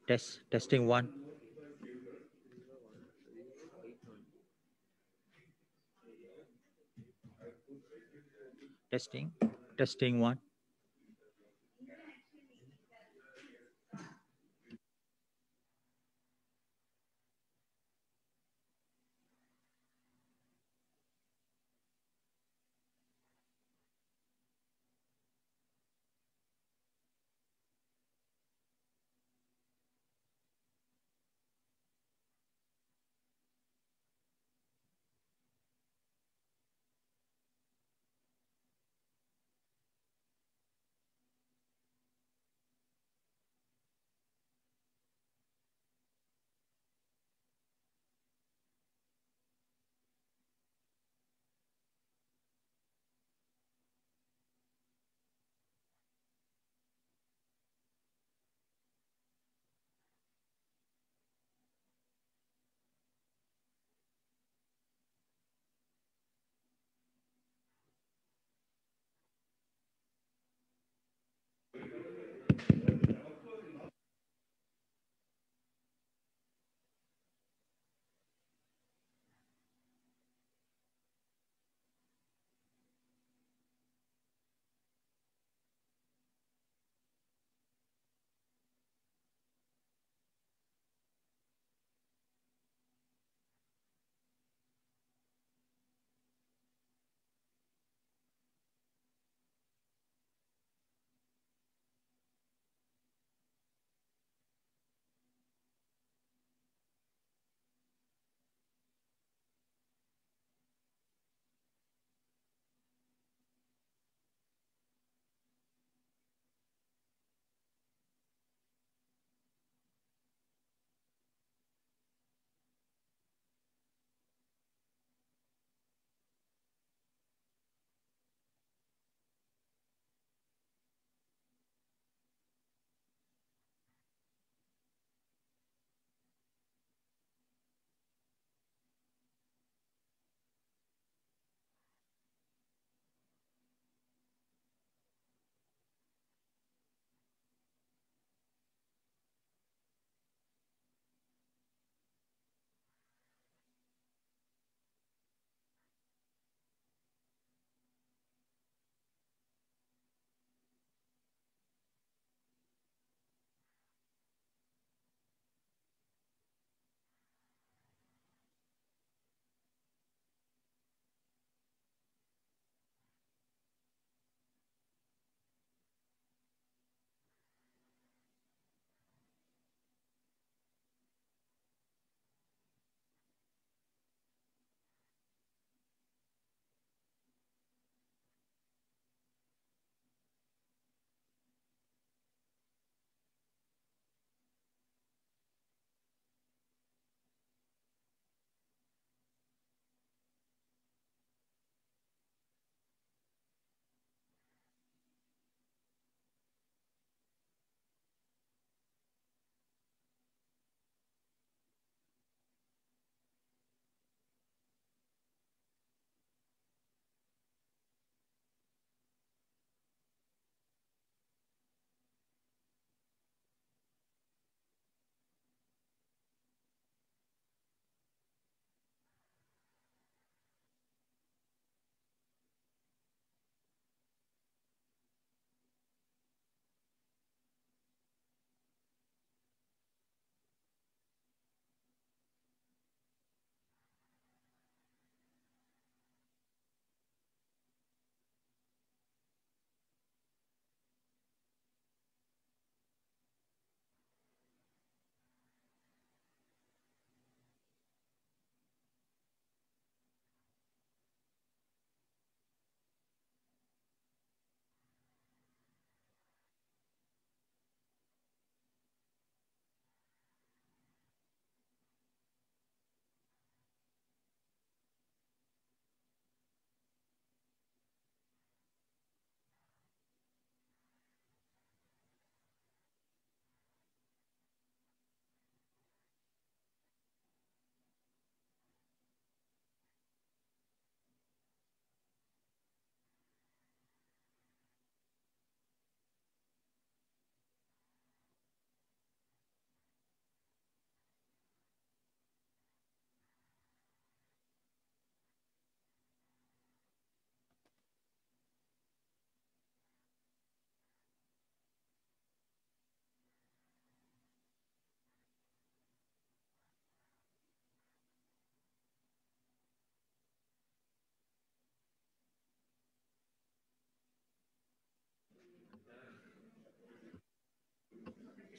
Testing one. Testing one.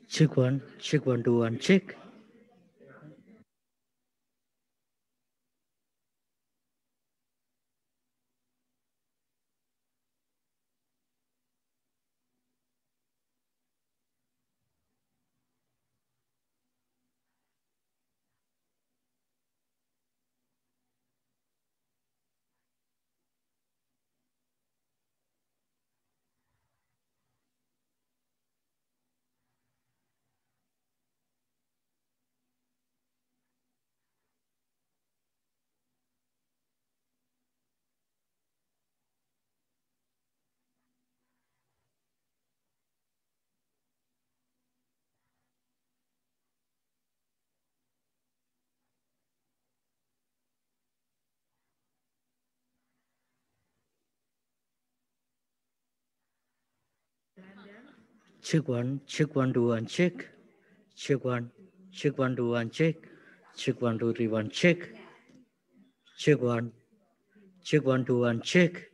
Check one, two, one, check. Check one, two, one, check. Check one, two, one, check. Check one, two, three, one, check. Check one, two, one, check.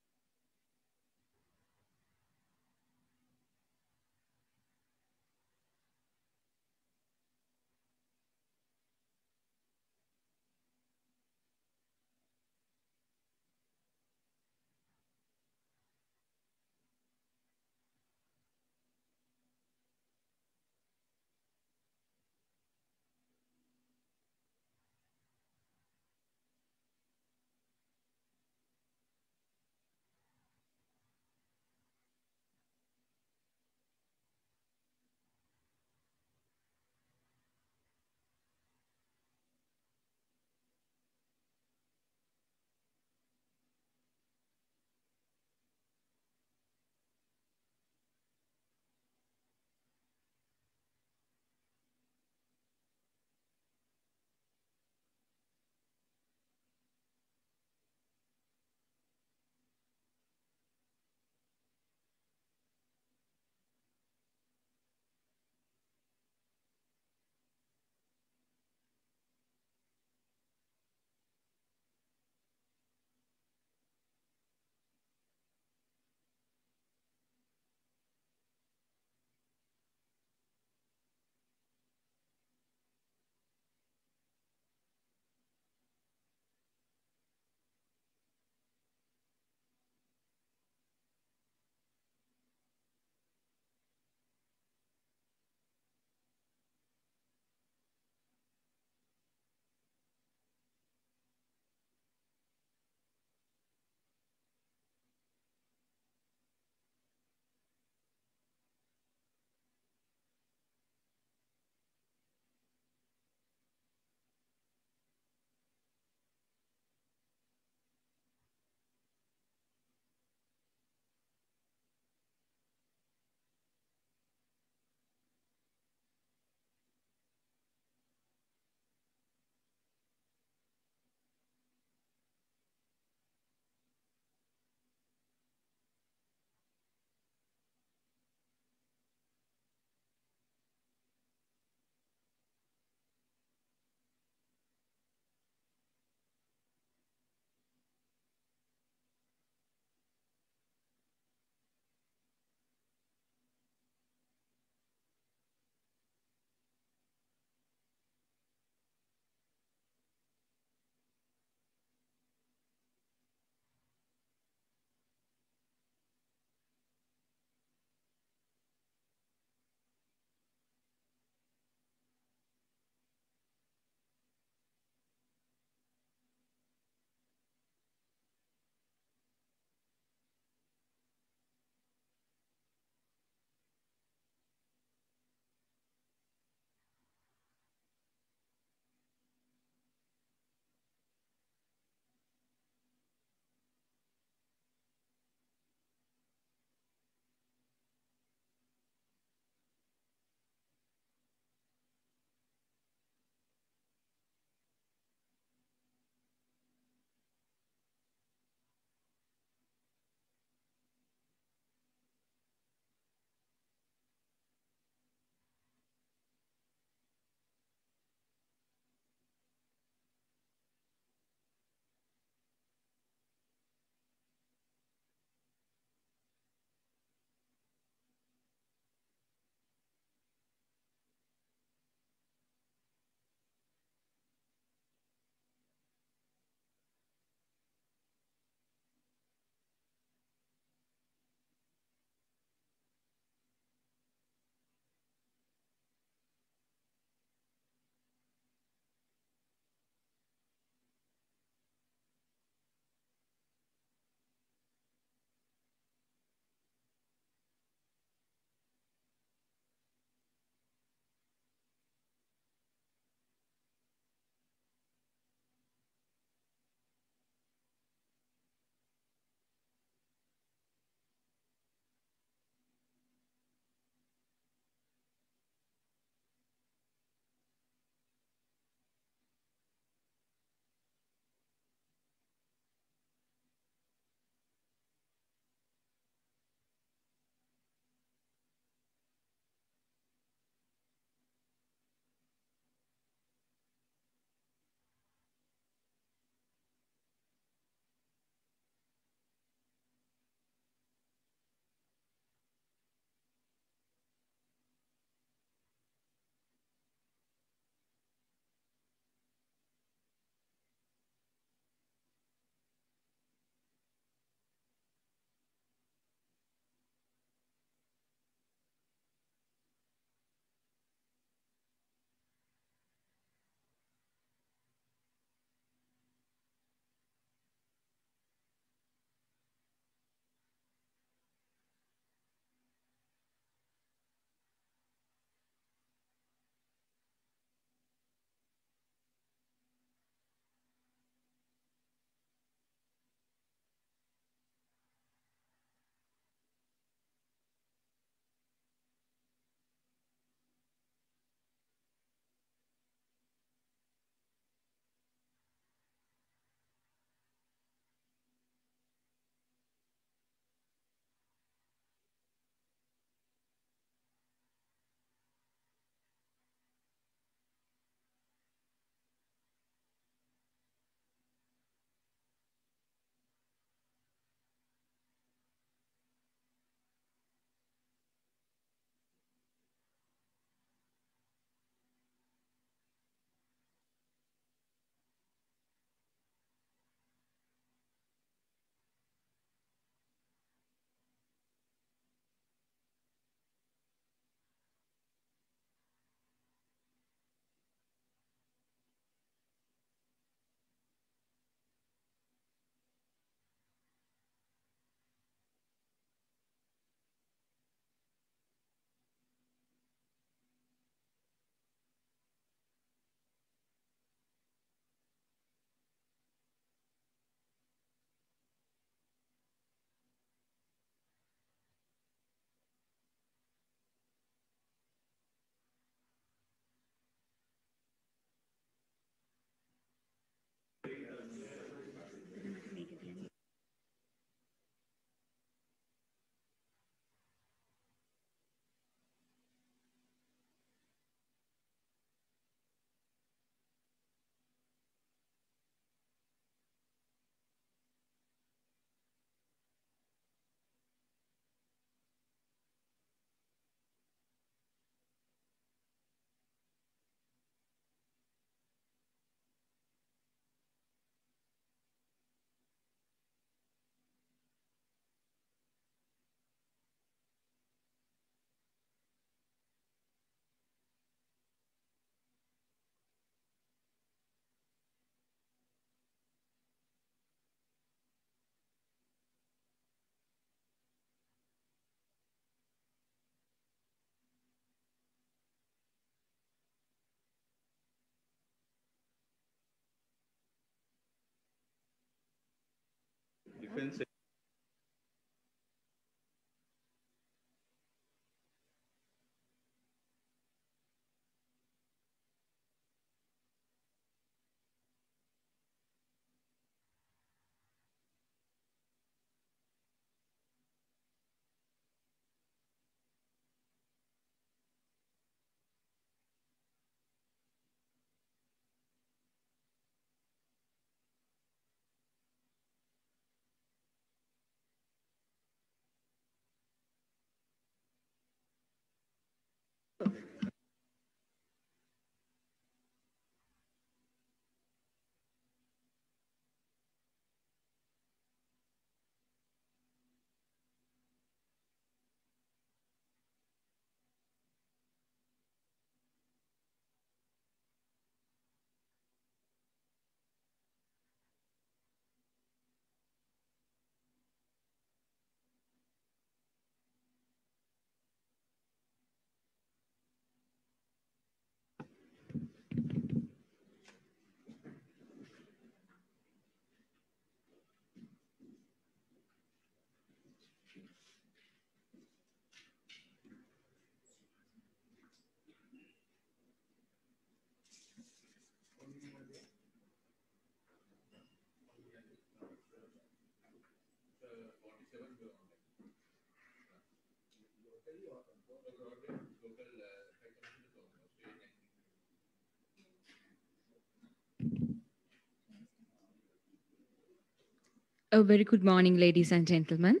A very good morning, ladies and gentlemen.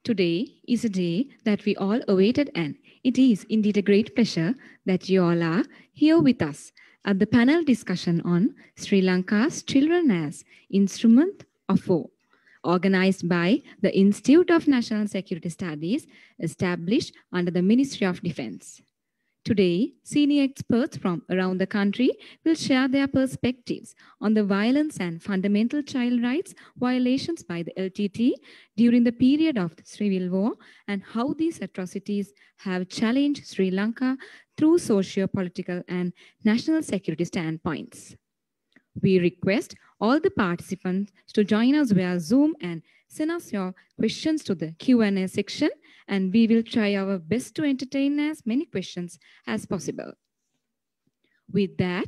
Today is a day that we all awaited, and it is indeed a great pleasure that you all are here with us at the panel discussion on Sri Lanka's Children as Instrument of War, organized by the Institute of National Security Studies, established under the Ministry of Defense. Today, senior experts from around the country will share their perspectives on the violence and fundamental child rights violations by the LTT during the period of the civil war and how these atrocities have challenged Sri Lanka through socio-political and national security standpoints. We request all the participants to join us via Zoom and send us your questions to the Q&A section, and we will try our best to entertain as many questions as possible. With that,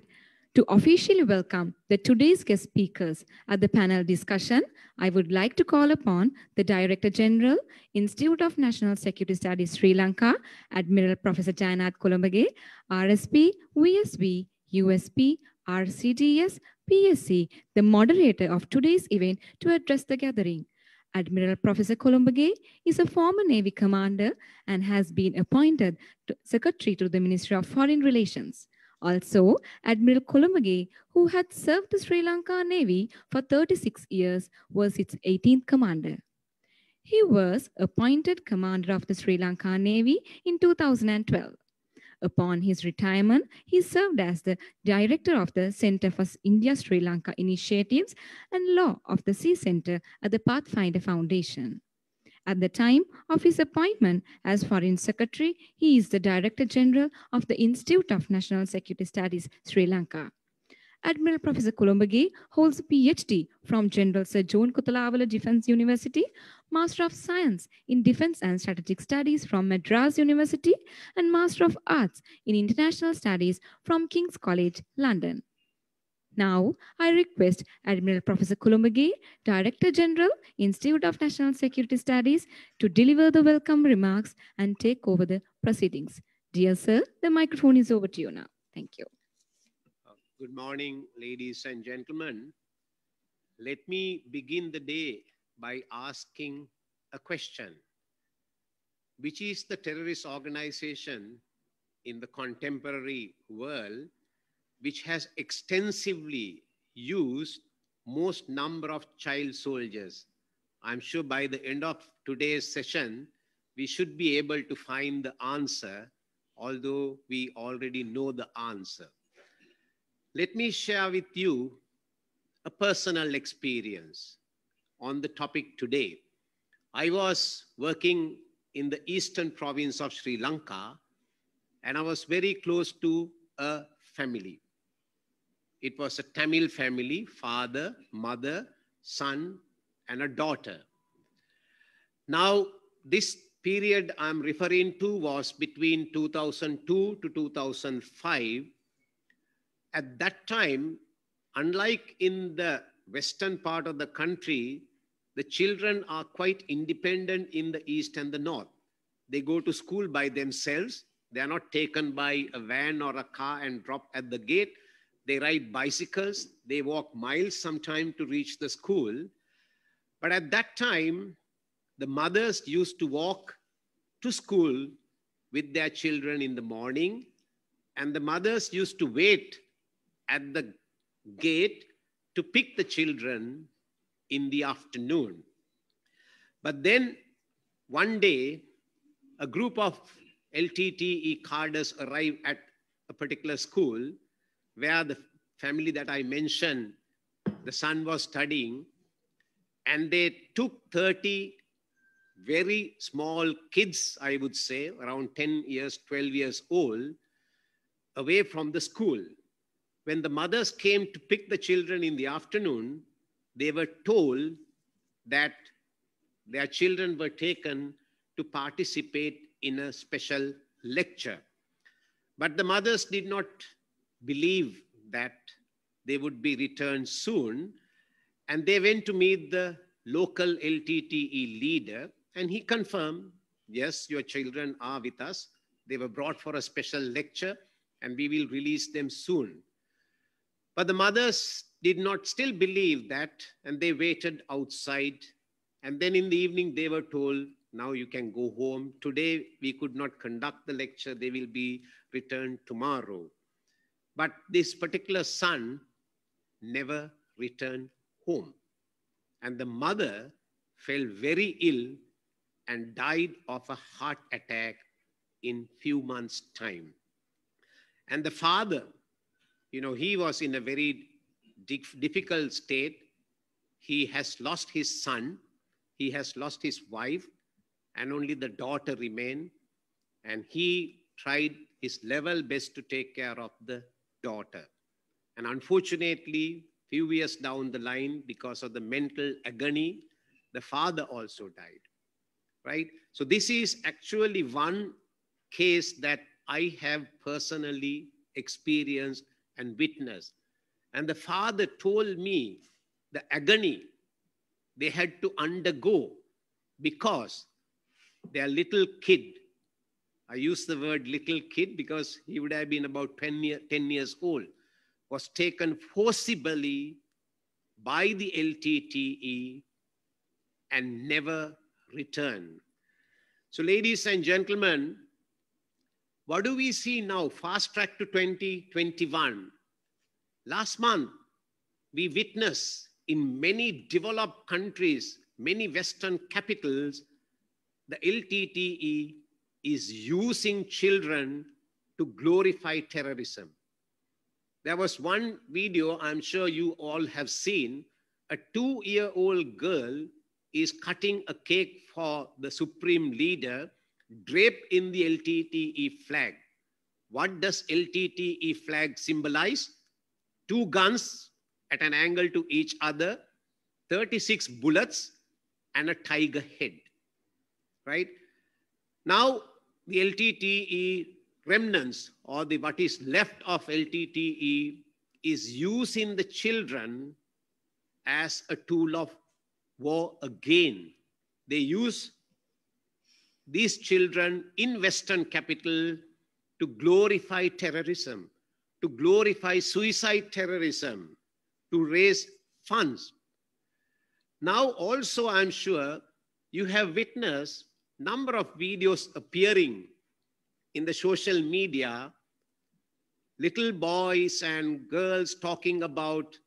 to officially welcome the today's guest speakers at the panel discussion, I would like to call upon the Director General, Institute of National Security Studies, Sri Lanka, Admiral Professor Jayanath Kolombage, RSP, VSV, USP, RCDS, PSC, the moderator of today's event, to address the gathering. Admiral Professor Kolombage is a former Navy commander and has been appointed Secretary to the Ministry of Foreign Relations. Also, Admiral Kolombage, who had served the Sri Lanka Navy for 36 years, was its 18th commander. He was appointed commander of the Sri Lanka Navy in 2012. Upon his retirement, he served as the director of the Center for India-Sri Lanka Initiatives and Law of the Sea Center at the Pathfinder Foundation. At the time of his appointment as Foreign Secretary, he is the Director General of the Institute of National Security Studies, Sri Lanka. Admiral Professor Kolombage holds a PhD from General Sir John Kutalavala Defence University, Master of Science in Defence and Strategic Studies from Madras University, and Master of Arts in International Studies from King's College, London. Now, I request Admiral Professor Kolombage, Director General, Institute of National Security Studies, to deliver the welcome remarks and take over the proceedings. Dear sir, the microphone is over to you now. Thank you. Good morning, ladies and gentlemen. Let me begin the day by asking a question. Which is the terrorist organization in the contemporary world which has extensively used most number of child soldiers? I'm sure by the end of today's session, we should be able to find the answer, although we already know the answer. Let me share with you a personal experience on the topic today. I was working in the eastern province of Sri Lanka, and I was very close to a family. It was a Tamil family, father, mother, son, and a daughter. Now, this period I'm referring to was between 2002 to 2005. At that time, unlike in the western part of the country, the children are quite independent in the east and the north. They go to school by themselves. They are not taken by a van or a car and dropped at the gate. They ride bicycles. They walk miles sometime to reach the school. But at that time, the mothers used to walk to school with their children in the morning, and the mothers used to wait at the gate to pick the children in the afternoon. But then one day, a group of LTTE cadres arrived at a particular school where the family that I mentioned, the son was studying, and they took 30 very small kids, I would say, around 10 years, 12 years old, away from the school. When the mothers came to pick the children in the afternoon, they were told that their children were taken to participate in a special lecture. But the mothers did not believe that they would be returned soon, and they went to meet the local LTTE leader, and he confirmed, yes, your children are with us. They were brought for a special lecture, and we will release them soon. But the mothers did not still believe that, and they waited outside. And then in the evening, they were told, now you can go home. Today, we could not conduct the lecture. They will be returned tomorrow. But this particular son never returned home. And the mother fell very ill and died of a heart attack in few months' time. And the father, he was in a very difficult state. He has lost his son, he has lost his wife, and only the daughter remained. And he tried his level best to take care of the daughter. And unfortunately, few years down the line, because of the mental agony, the father also died, right? So this is actually one case that I have personally experienced and witnessed. And the father told me the agony they had to undergo because their little kid, I use the word little kid because he would have been about 10 years old, was taken forcibly by the LTTE and never returned. So ladies and gentlemen, what do we see now? Fast track to 2021. Last month, we witnessed in many developed countries, many Western capitals, the LTTE is using children to glorify terrorism. There was one video I'm sure you all have seen. A 2-year-old girl is cutting a cake for the supreme leader, draped in the LTTE flag. What does LTTE flag symbolize? 2 guns at an angle to each other, 36 bullets, and a tiger head, right? Now, the LTTE remnants, or what is left of LTTE, is using the children as a tool of war again. They use these children in Western capital to glorify terrorism, to glorify suicide terrorism, to raise funds. Now also, I'm sure you have witnessed number of videos appearing in the social media, little boys and girls talking about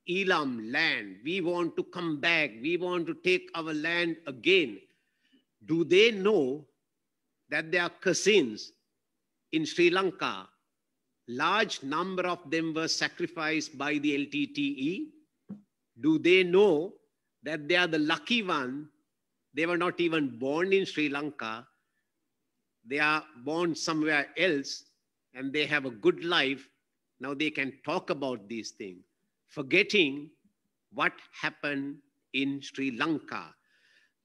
Elam land. We want to come back. We want to take our land again. Do they know that their cousins in Sri Lanka, large number of them were sacrificed by the LTTE? Do they know that they are the lucky one? They were not even born in Sri Lanka. They are born somewhere else and they have a good life. Now they can talk about these things, forgetting what happened in Sri Lanka.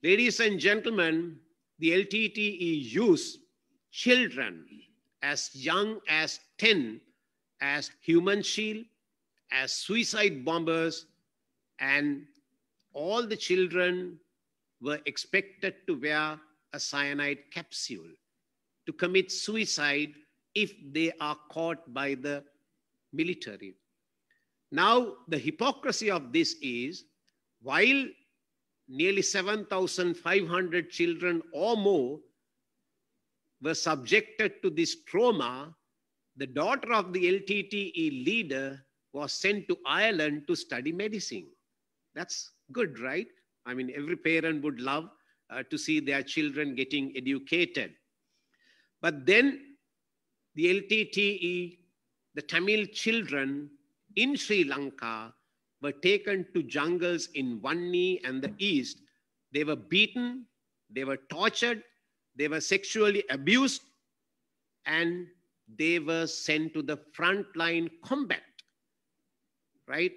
Ladies and gentlemen, the LTTE use children as young as 10 as human shield, as suicide bombers, and all the children were expected to wear a cyanide capsule to commit suicide if they are caught by the military. Now, the hypocrisy of this is, while nearly 7,500 children or more were subjected to this trauma, the daughter of the LTTE leader was sent to Ireland to study medicine. That's good, right? I mean, every parent would love to see their children getting educated. But then the LTTE, the Tamil children in Sri Lanka were taken to jungles in Vanni and the east. They were beaten, they were tortured, they were sexually abused, and they were sent to the frontline combat, right?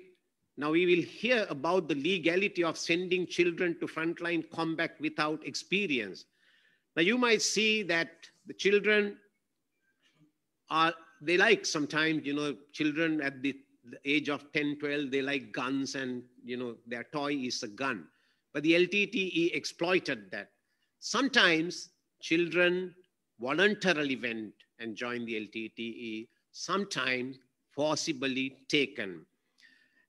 Now we will hear about the legality of sending children to frontline combat without experience. Now you might see that the children they like sometimes, children at the age of 10, 12, they like guns and, their toy is a gun. But the LTTE exploited that. Sometimes children voluntarily went and joined the LTTE, sometimes forcibly taken.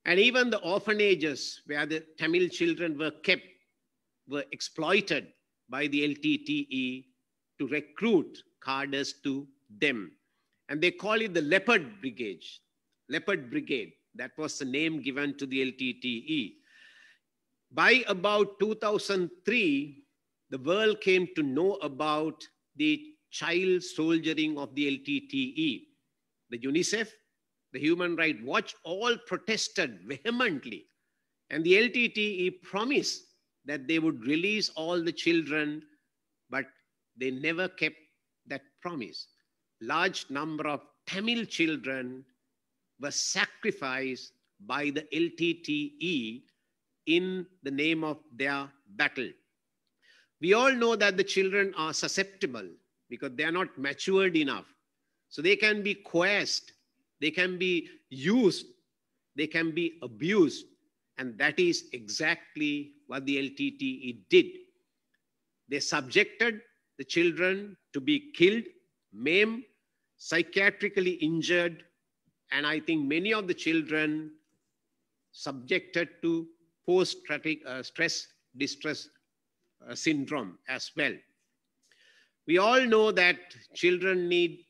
And even the orphanages where the Tamil children were kept were exploited by the LTTE to recruit cadres to them. And they call it the Leopard Brigade. Leopard Brigade. That was the name given to the LTTE. By about 2003, the world came to know about the child soldiering of the LTTE. The UNICEF, the Human Rights Watch, all protested vehemently. And the LTTE promised that they would release all the children, but they never kept that promise. Large number of Tamil children were sacrificed by the LTTE in the name of their battle. We all know that the children are susceptible because they are not matured enough. So they can be coerced, they can be used, they can be abused. And that is exactly what the LTTE did. They subjected the children to be killed, maimed, psychiatrically injured, and I think many of the children subjected to post-traumatic stress distress syndrome as well. We all know that children need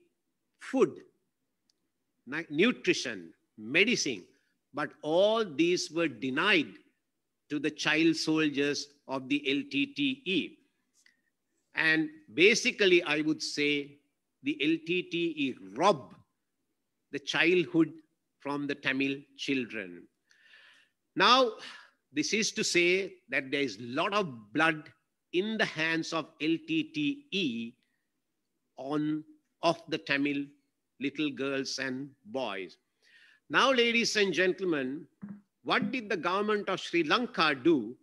food, nutrition, medicine, but all these were denied to the child soldiers of the LTTE. And basically, I would say the LTTE robbed the childhood from the Tamil children. Now, this is to say that there is a lot of blood in the hands of LTTE of the Tamil little girls and boys. Now, ladies and gentlemen, what did the government of Sri Lanka do,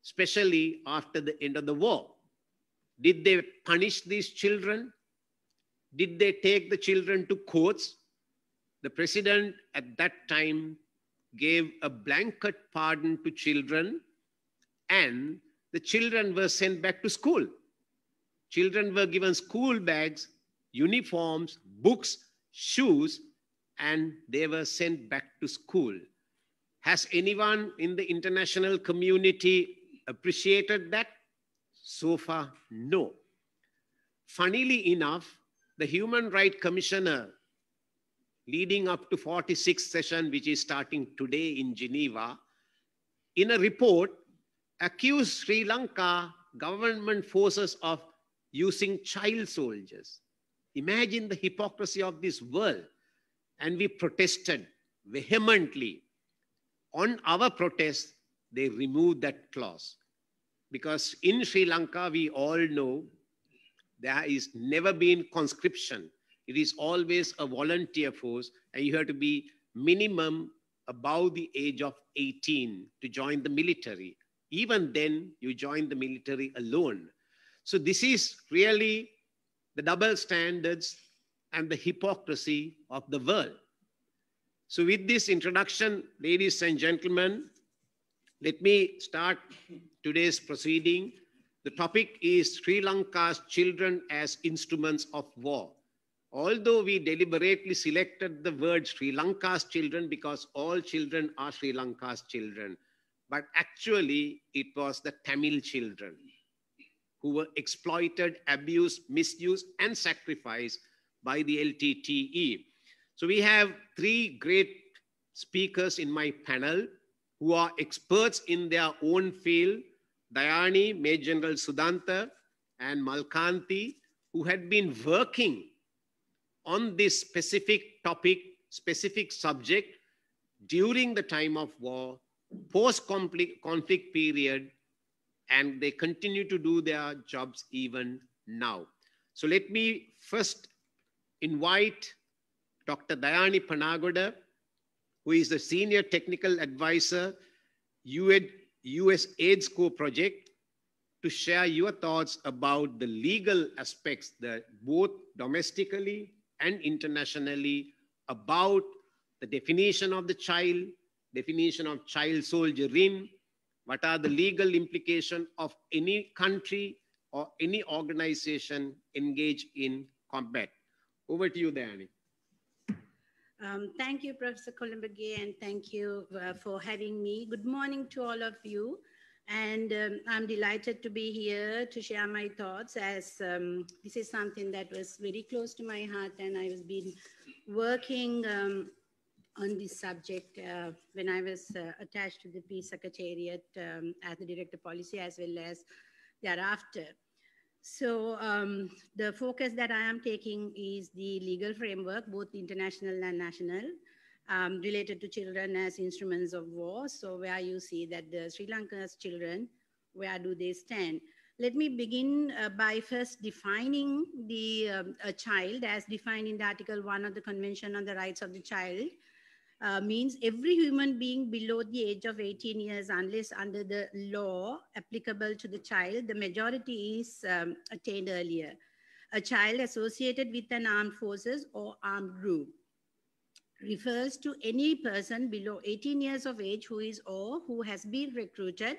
especially after the end of the war? Did they punish these children? Did they take the children to courts? The president at that time gave a blanket pardon to children, and the children were sent back to school. Children were given school bags, uniforms, books, shoes, and they were sent back to school. Has anyone in the international community appreciated that? So far, no. Funnily enough, the Human Rights Commissioner leading up to 46th session, which is starting today in Geneva, in a report accused Sri Lanka government forces of using child soldiers. Imagine the hypocrisy of this world. And we protested vehemently. On our protest, they removed that clause. Because in Sri Lanka, we all know there is never been conscription. It is always a volunteer force, and you have to be minimum above the age of 18 to join the military. Even then, you join the military alone. So this is really the double standards and the hypocrisy of the world. So with this introduction, ladies and gentlemen, let me start today's proceeding. The topic is Sri Lanka's children as instruments of war. Although we deliberately selected the word Sri Lanka's children because all children are Sri Lanka's children, but actually it was the Tamil children. who were exploited, abused, misused, and sacrificed by the LTTE. So we have three great speakers in my panel who are experts in their own field: Dayani, Major General Sudanta, and Malkanti, who had been working on this specific topic, specific subject during the time of war, post-conflict period, and they continue to do their jobs even now. So let me first invite Dr. Dayani Panagoda, who is the Senior Technical Advisor, US AIDS Co project, to share your thoughts about the legal aspects, that both domestically and internationally, about the definition of the child, definition of child soldiering, what are the legal implications of any country or any organization engaged in combat. Over to you, Dayani. Thank you, Professor Columbage, and thank you for having me. Good morning to all of you. And I'm delighted to be here to share my thoughts, as this is something that was very close to my heart, and I was been working on this subject when I was attached to the Peace Secretariat as the Director of Policy, as well as thereafter. So the focus that I am taking is the legal framework, both international and national, related to children as instruments of war. So where you see that the Sri Lanka's children, where do they stand? Let me begin by first defining the a child as defined in the Article 1 of the Convention on the Rights of the Child. Means every human being below the age of 18 years, unless under the law applicable to the child, the majority is attained earlier. A child associated with an armed forces or armed group refers to any person below 18 years of age who is or who has been recruited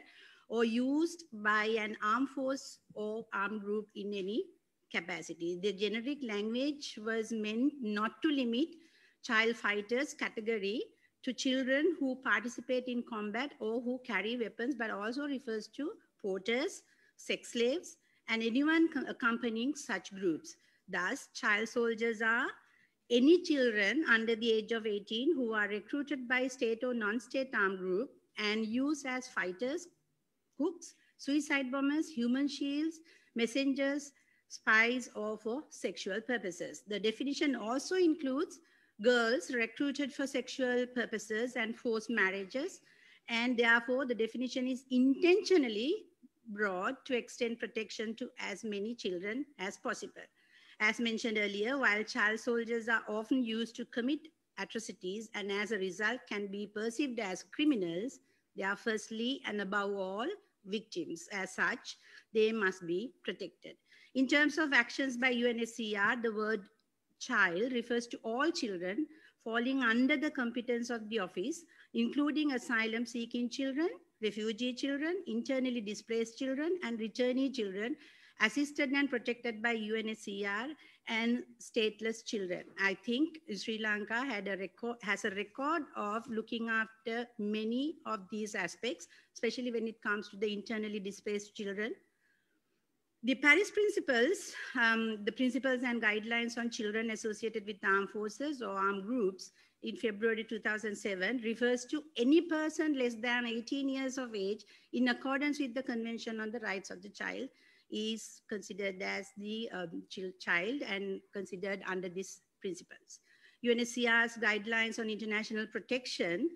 or used by an armed force or armed group in any capacity. The generic language was meant not to limit child fighters category to children who participate in combat or who carry weapons, but also refers to porters, sex slaves, and anyone accompanying such groups. Thus, child soldiers are any children under the age of 18 who are recruited by state or non-state armed group and used as fighters, cooks, suicide bombers, human shields, messengers, spies, or for sexual purposes. The definition also includes girls recruited for sexual purposes and forced marriages, and therefore the definition is intentionally broad to extend protection to as many children as possible. As mentioned earlier, while child soldiers are often used to commit atrocities and as a result can be perceived as criminals, they are firstly and above all victims. As such, they must be protected. In terms of actions by UNHCR, the word child refers to all children falling under the competence of the office, including asylum-seeking children, refugee children, internally displaced children, and returnee children, assisted and protected by UNHCR, and stateless children. I think Sri Lanka has a record of looking after many of these aspects, especially when it comes to the internally displaced children. The Paris Principles, the principles and guidelines on children associated with armed forces or armed groups in February 2007 refers to any person less than 18 years of age in accordance with the Convention on the Rights of the Child is considered as the child and considered under these principles. UNHCR's guidelines on international protection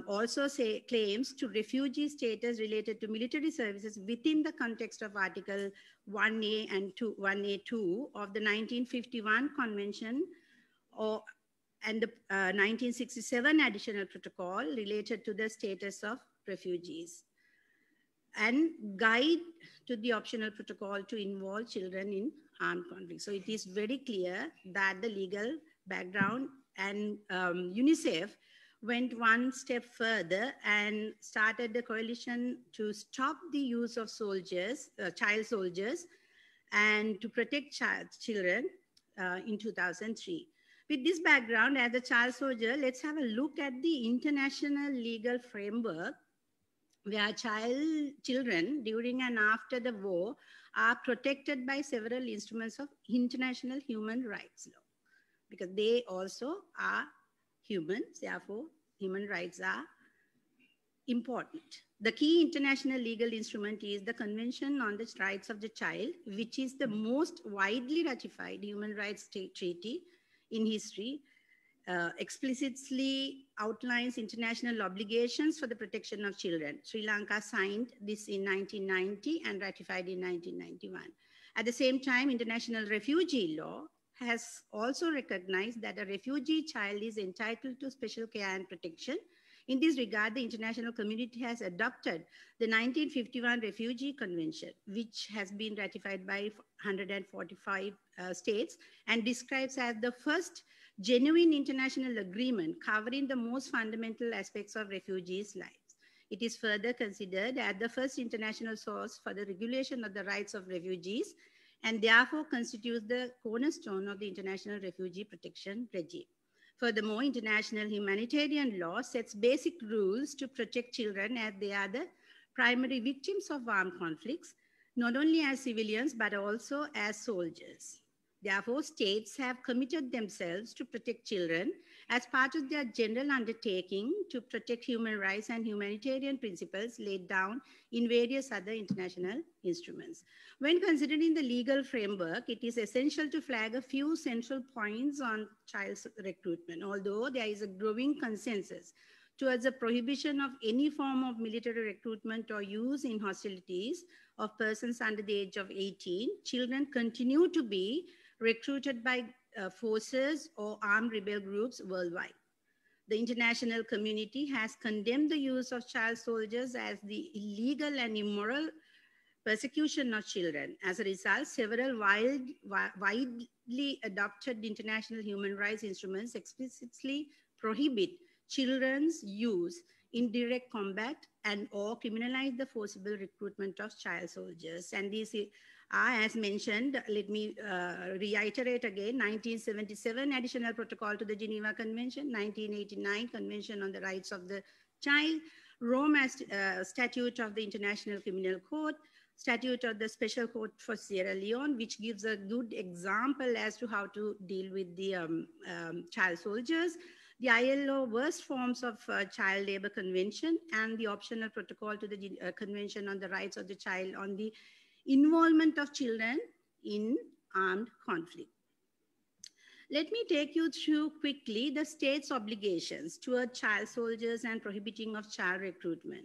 also claims to refugee status related to military services within the context of Article 1A and 1A2 of the 1951 Convention and the 1967 Additional Protocol related to the status of refugees, and guide to the optional protocol to involve children in armed conflict. So it is very clear that the legal background, and UNICEF went one step further and started the coalition to stop the use of soldiers, child soldiers, and to protect children in 2003. With this background, as a child soldier, let's have a look at the international legal framework where children during and after the war are protected by several instruments of international human rights law, because they also are humans, therefore human rights are important. The key international legal instrument is the Convention on the Rights of the Child, which is the most widely ratified human rights treaty in history, explicitly outlines international obligations for the protection of children. Sri Lanka signed this in 1990 and ratified in 1991. At the same time, international refugee law has also recognized that a refugee child is entitled to special care and protection. In this regard, the international community has adopted the 1951 Refugee Convention, which has been ratified by 145 states and describes as the first genuine international agreement covering the most fundamental aspects of refugees' lives. It is further considered as the first international source for the regulation of the rights of refugees and therefore constitutes the cornerstone of the international refugee protection regime. Furthermore, international humanitarian law sets basic rules to protect children as they are the primary victims of armed conflicts, not only as civilians, but also as soldiers. Therefore, states have committed themselves to protect children as part of their general undertaking to protect human rights and humanitarian principles laid down in various other international instruments. When considering the legal framework, it is essential to flag a few central points on child recruitment. Although there is a growing consensus towards the prohibition of any form of military recruitment or use in hostilities of persons under the age of 18, children continue to be recruited by forces or armed rebel groups worldwide. The international community has condemned the use of child soldiers as the illegal and immoral persecution of children. As a result, several widely adopted international human rights instruments explicitly prohibit children's use in direct combat and or criminalize the forcible recruitment of child soldiers. And these are, as mentioned, let me reiterate again, 1977 Additional Protocol to the Geneva Convention, 1989 Convention on the Rights of the Child, Rome Statute of the International Criminal Court, Statute of the Special Court for Sierra Leone, which gives a good example as to how to deal with the child soldiers, the ILO Worst Forms of Child Labor Convention, and the Optional Protocol to the Convention on the Rights of the Child on the involvement of children in armed conflict. Let me take you through quickly the state's obligations toward child soldiers and prohibiting of child recruitment.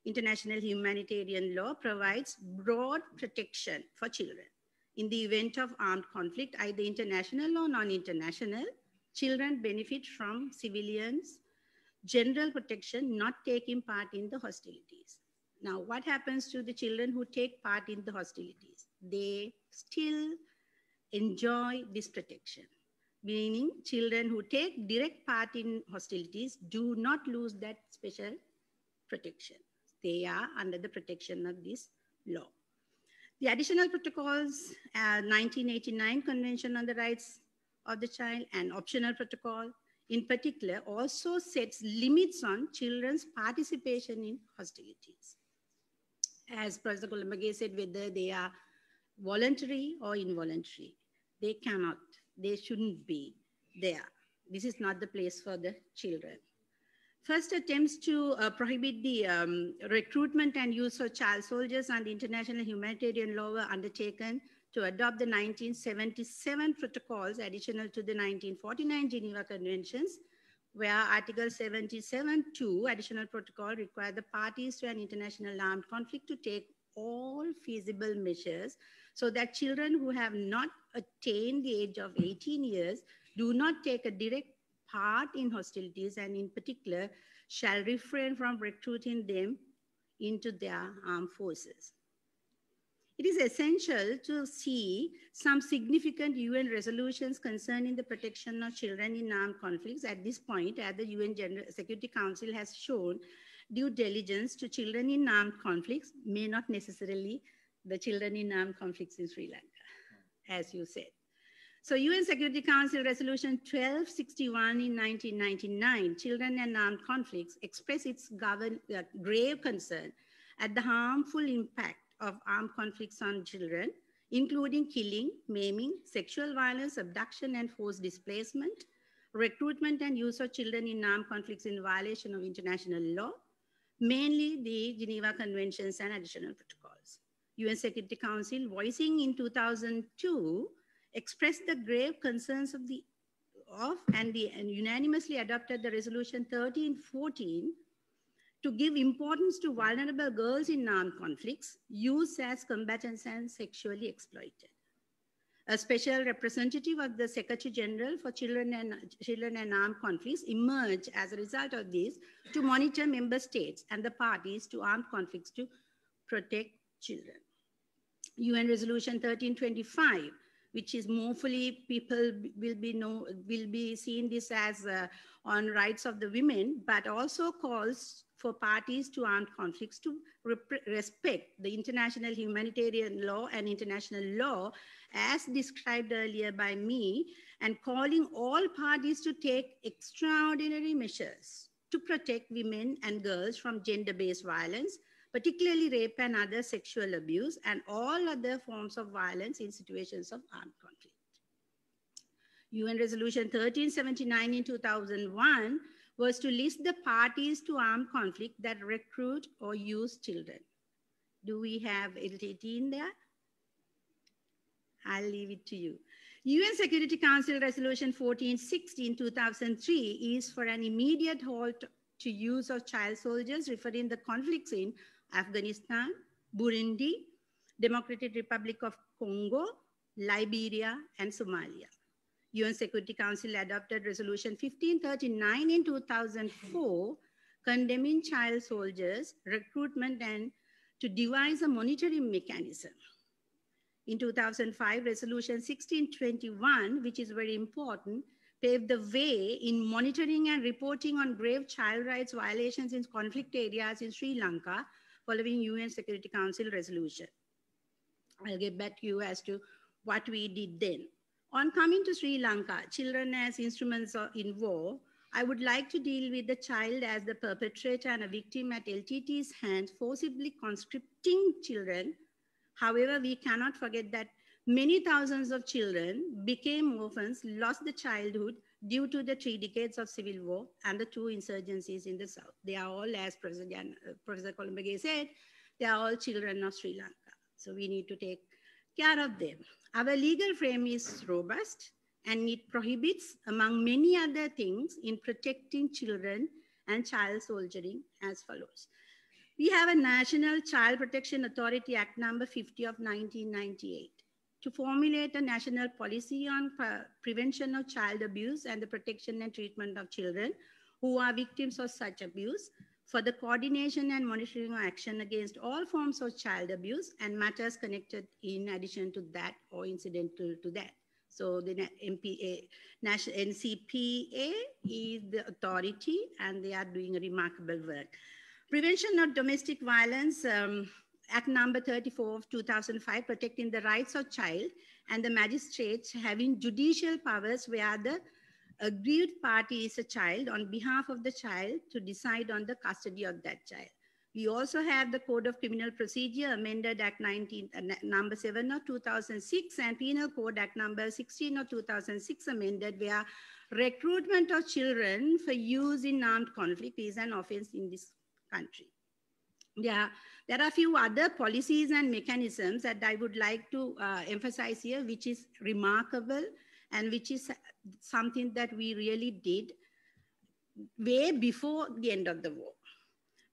International humanitarian law provides broad protection for children. In the event of armed conflict, either international or non-international, children benefit from civilians' general protection, not taking part in the hostilities. Now, what happens to the children who take part in the hostilities? They still enjoy this protection, meaning children who take direct part in hostilities do not lose that special protection. They are under the protection of this law. The additional protocols, 1989 Convention on the Rights of the Child and optional protocol in particular also sets limits on children's participation in hostilities. As Professor Columbage said, whether they are voluntary or involuntary, they cannot, they shouldn't be there. This is not the place for the children. First attempts to prohibit the recruitment and use of child soldiers under international humanitarian law were undertaken to adopt the 1977 protocols additional to the 1949 Geneva Conventions, where Article 77.2 additional protocol require the parties to an international armed conflict to take all feasible measures so that children who have not attained the age of 18 years do not take a direct part in hostilities and in particular shall refrain from recruiting them into their armed forces. It is essential to see some significant UN resolutions concerning the protection of children in armed conflicts at this point, as the UN General Security Council has shown due diligence to children in armed conflicts, may not necessarily the children in armed conflicts in Sri Lanka, as you said. So UN Security Council Resolution 1261 in 1999, Children and Armed Conflicts, expressed its grave concern at the harmful impact of armed conflicts on children, including killing, maiming, sexual violence, abduction, and forced displacement, recruitment and use of children in armed conflicts in violation of international law, mainly the Geneva Conventions and additional protocols. UN Security Council, voicing in 2002, expressed the grave concerns and unanimously adopted the resolution 1314 to give importance to vulnerable girls in armed conflicts used as combatants and sexually exploited. A special representative of the Secretary General for Children and Armed Conflicts emerged as a result of this to monitor member states and the parties to armed conflicts to protect children. UN Resolution 1325, which is more fully people will be seeing this as on rights of the women, but also calls for parties to armed conflicts to respect the international humanitarian law and international law as described earlier by me, and calling all parties to take extraordinary measures to protect women and girls from gender-based violence, particularly rape and other sexual abuse, and all other forms of violence in situations of armed conflict. UN Resolution 1379 in 2001 was to list the parties to armed conflict that recruit or use children. Do we have LTT in there? I'll leave it to you. UN Security Council Resolution 1460 in 2003 is for an immediate halt to use of child soldiers, referring the conflicts in Afghanistan, Burundi, Democratic Republic of Congo, Liberia, and Somalia. UN Security Council adopted Resolution 1539 in 2004, condemning child soldiers, recruitment, and to devise a monitoring mechanism. In 2005, Resolution 1621, which is very important, paved the way in monitoring and reporting on grave child rights violations in conflict areas in Sri Lanka, following UN Security Council resolution. I'll get back to you as to what we did then. On coming to Sri Lanka, children as instruments in war, I would like to deal with the child as the perpetrator and a victim at LTT's hands, forcibly conscripting children. However, we cannot forget that many thousands of children became orphans, lost their childhood due to the 3 decades of civil war and the 2 insurgencies in the south. They are all, as Professor Columbage said, they are all children of Sri Lanka. So we need to take care of them. Our legal frame is robust and it prohibits, among many other things, in protecting children and child soldiering as follows. We have a National Child Protection Authority Act number 50 of 1998 to formulate a national policy on prevention of child abuse and the protection and treatment of children who are victims of such abuse, for the coordination and monitoring of action against all forms of child abuse and matters connected in addition to that or incidental to that. So the NCPA is the authority and they are doing a remarkable work. Prevention of Domestic Violence, Act number 34 of 2005, protecting the rights of child, and the magistrates having judicial powers where the aggrieved party is a child on behalf of the child to decide on the custody of that child. We also have the Code of Criminal Procedure, amended Act number 7 of 2006, and Penal Code Act number 16 of 2006, amended, where recruitment of children for use in armed conflict is an offense in this country. There are a few other policies and mechanisms that I would like to emphasize here, which is remarkable and which is something that we really did way before the end of the war.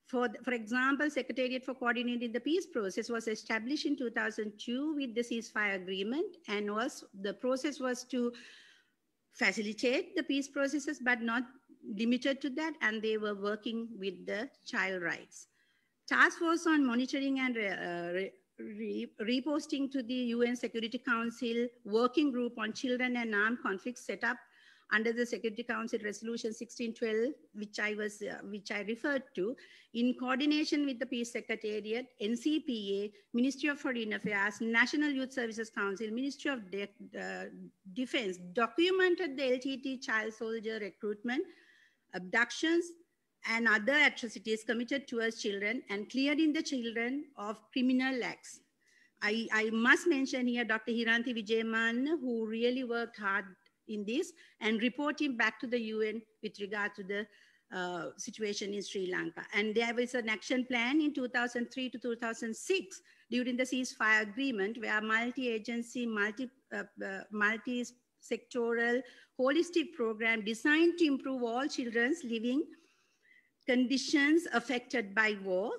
For example, Secretariat for Coordinating the Peace Process was established in 2002 with the ceasefire agreement, and the process was to facilitate the peace processes, but not limited to that, and they were working with the child rights. Task Force on Monitoring and Reposting to the UN Security Council Working Group on Children and Armed Conflicts, set up under the Security Council Resolution 1612, which I referred to, in coordination with the Peace Secretariat, NCPA, Ministry of Foreign Affairs, National Youth Services Council, Ministry of Defense, documented the LTT child soldier recruitment, abductions, and other atrocities committed towards children and clearing the children of criminal acts. I must mention here Dr. Hiranti Wijeman, who really worked hard in this and reporting back to the UN with regard to the situation in Sri Lanka. And there was an action plan in 2003 to 2006 during the ceasefire agreement where multi-agency, multi-sectoral, holistic program designed to improve all children's living conditions affected by war.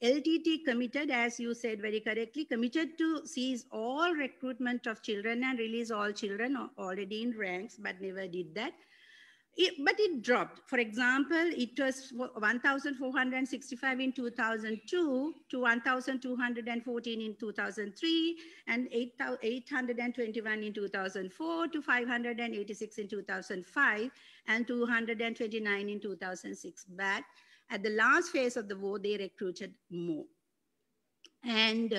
LTT committed, as you said very correctly, committed to cease all recruitment of children and release all children already in ranks, but never did that. But it dropped. For example, it was 1,465 in 2002 to 1,214 in 2003 and 821 in 2004 to 586 in 2005 and 229 in 2006. But at the last phase of the war, they recruited more. And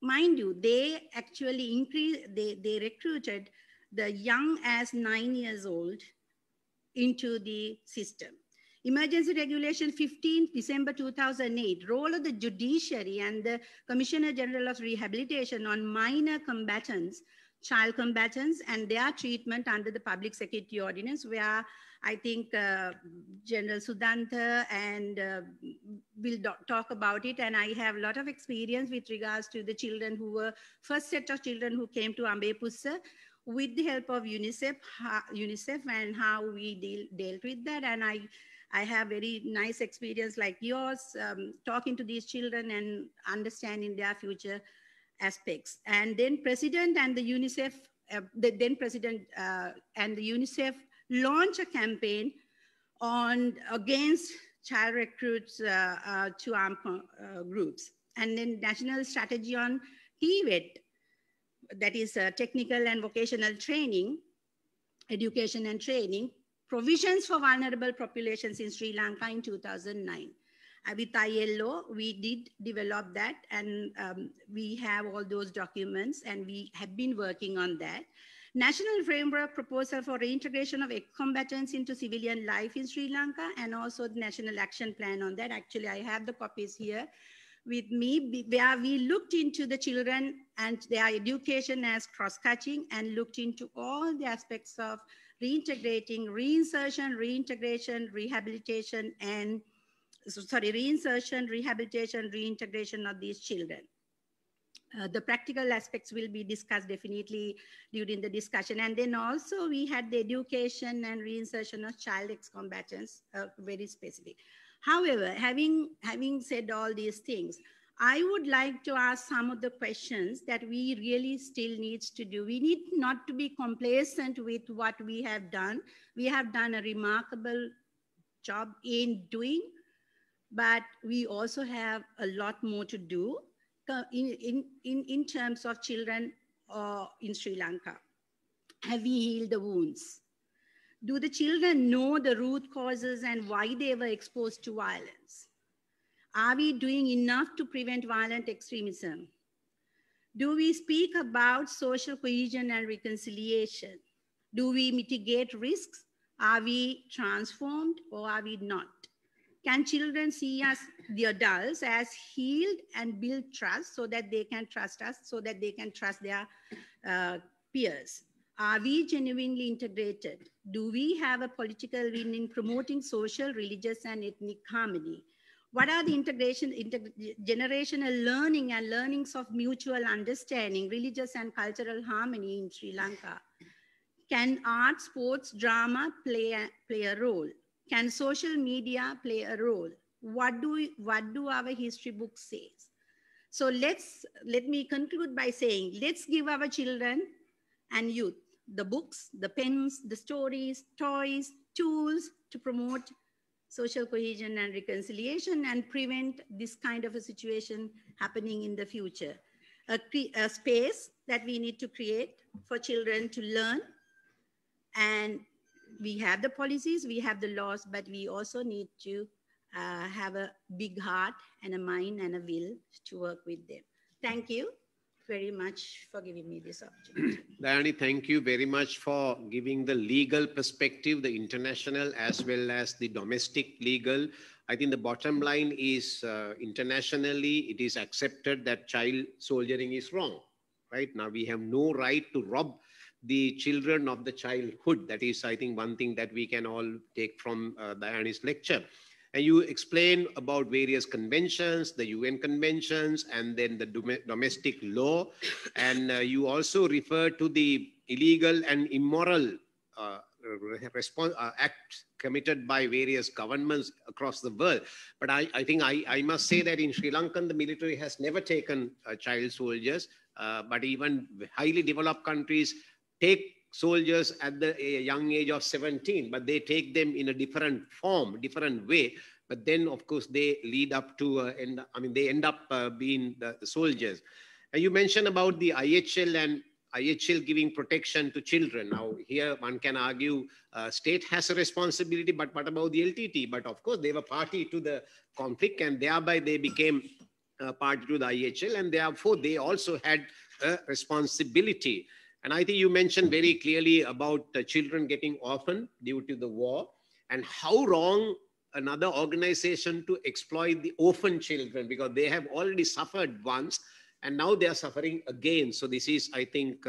mind you, they actually increased, they recruited the young as 9 years old into the system. Emergency Regulation 15, December 2008, role of the judiciary and the Commissioner General of Rehabilitation on minor combatants, child combatants, and their treatment under the Public Security Ordinance, where I think General Sudhanta and will talk about it. And I have a lot of experience with regards to the children who were, first set of children who came to Ambepussa with the help of UNICEF and how we dealt with that. And I have very nice experience like yours, talking to these children and understanding their future aspects. And then President and the UNICEF, launch a campaign against child recruits to armed groups. And then National Strategy on TVET, that is technical and vocational training, education and training, provisions for vulnerable populations in Sri Lanka in 2009. With ILO, we did develop that, and we have all those documents, and we have been working on that. National Framework Proposal for Reintegration of Ex-Combatants into Civilian Life in Sri Lanka, and also the National Action Plan on that. Actually, I have the copies here with me, where we looked into the children and their education as cross-cutting and looked into all the aspects of reintegrating, reinsertion, reintegration, rehabilitation, and reinsertion, rehabilitation, reintegration of these children. The practical aspects will be discussed definitely during the discussion. And then also we had the education and reinsertion of child ex-combatants, very specific. However, having said all these things, I would like to ask some of the questions that we really still needs to do. We need not to be complacent with what we have done. We have done a remarkable job in doing, but we also have a lot more to do in terms of children in Sri Lanka. Have we healed the wounds? Do the children know the root causes and why they were exposed to violence? Are we doing enough to prevent violent extremism? Do we speak about social cohesion and reconciliation? Do we mitigate risks? Are we transformed or are we not? Can children see us, the adults, as healed and build trust so that they can trust us, so that they can trust their peers? Are we genuinely integrated? Do we have a political win in promoting social, religious, and ethnic harmony? What are the generational learning and learnings of mutual understanding, religious and cultural harmony in Sri Lanka? Can art, sports, drama play a role? Can social media play a role? What do our history books say? So let me conclude by saying, let's give our children and youth the books, the pens, the stories, toys, tools to promote social cohesion and reconciliation and prevent this kind of a situation happening in the future. A space that we need to create for children to learn And we have the policies, we have the laws, but we also need to have a big heart and a mind and a will to work with them. Thank you very much for giving me this opportunity. Dayani, thank you very much for giving the legal perspective, the international as well as the domestic legal. I think the bottom line is internationally, it is accepted that child soldiering is wrong. Right now, we have no right to rob the children of the childhood. That is, I think, one thing that we can all take from Dayani's lecture. And you explain about various conventions, the UN conventions, and then the domestic law. And you also refer to the illegal and immoral acts committed by various governments across the world. But I think I must say that in Sri Lanka, the military has never taken child soldiers, but even highly developed countries take soldiers at the young age of 17, but they take them in a different form, different way. But then, of course, they lead up to, they end up being the soldiers. And you mentioned about the IHL and IHL giving protection to children. Now, here one can argue state has a responsibility, but what about the LTT? But of course, they were party to the conflict and thereby they became party to the IHL, and therefore they also had a responsibility. And I think you mentioned very clearly about children getting orphaned due to the war and how wrong another organization to exploit the orphan children, because they have already suffered once and now they are suffering again. So this is, I think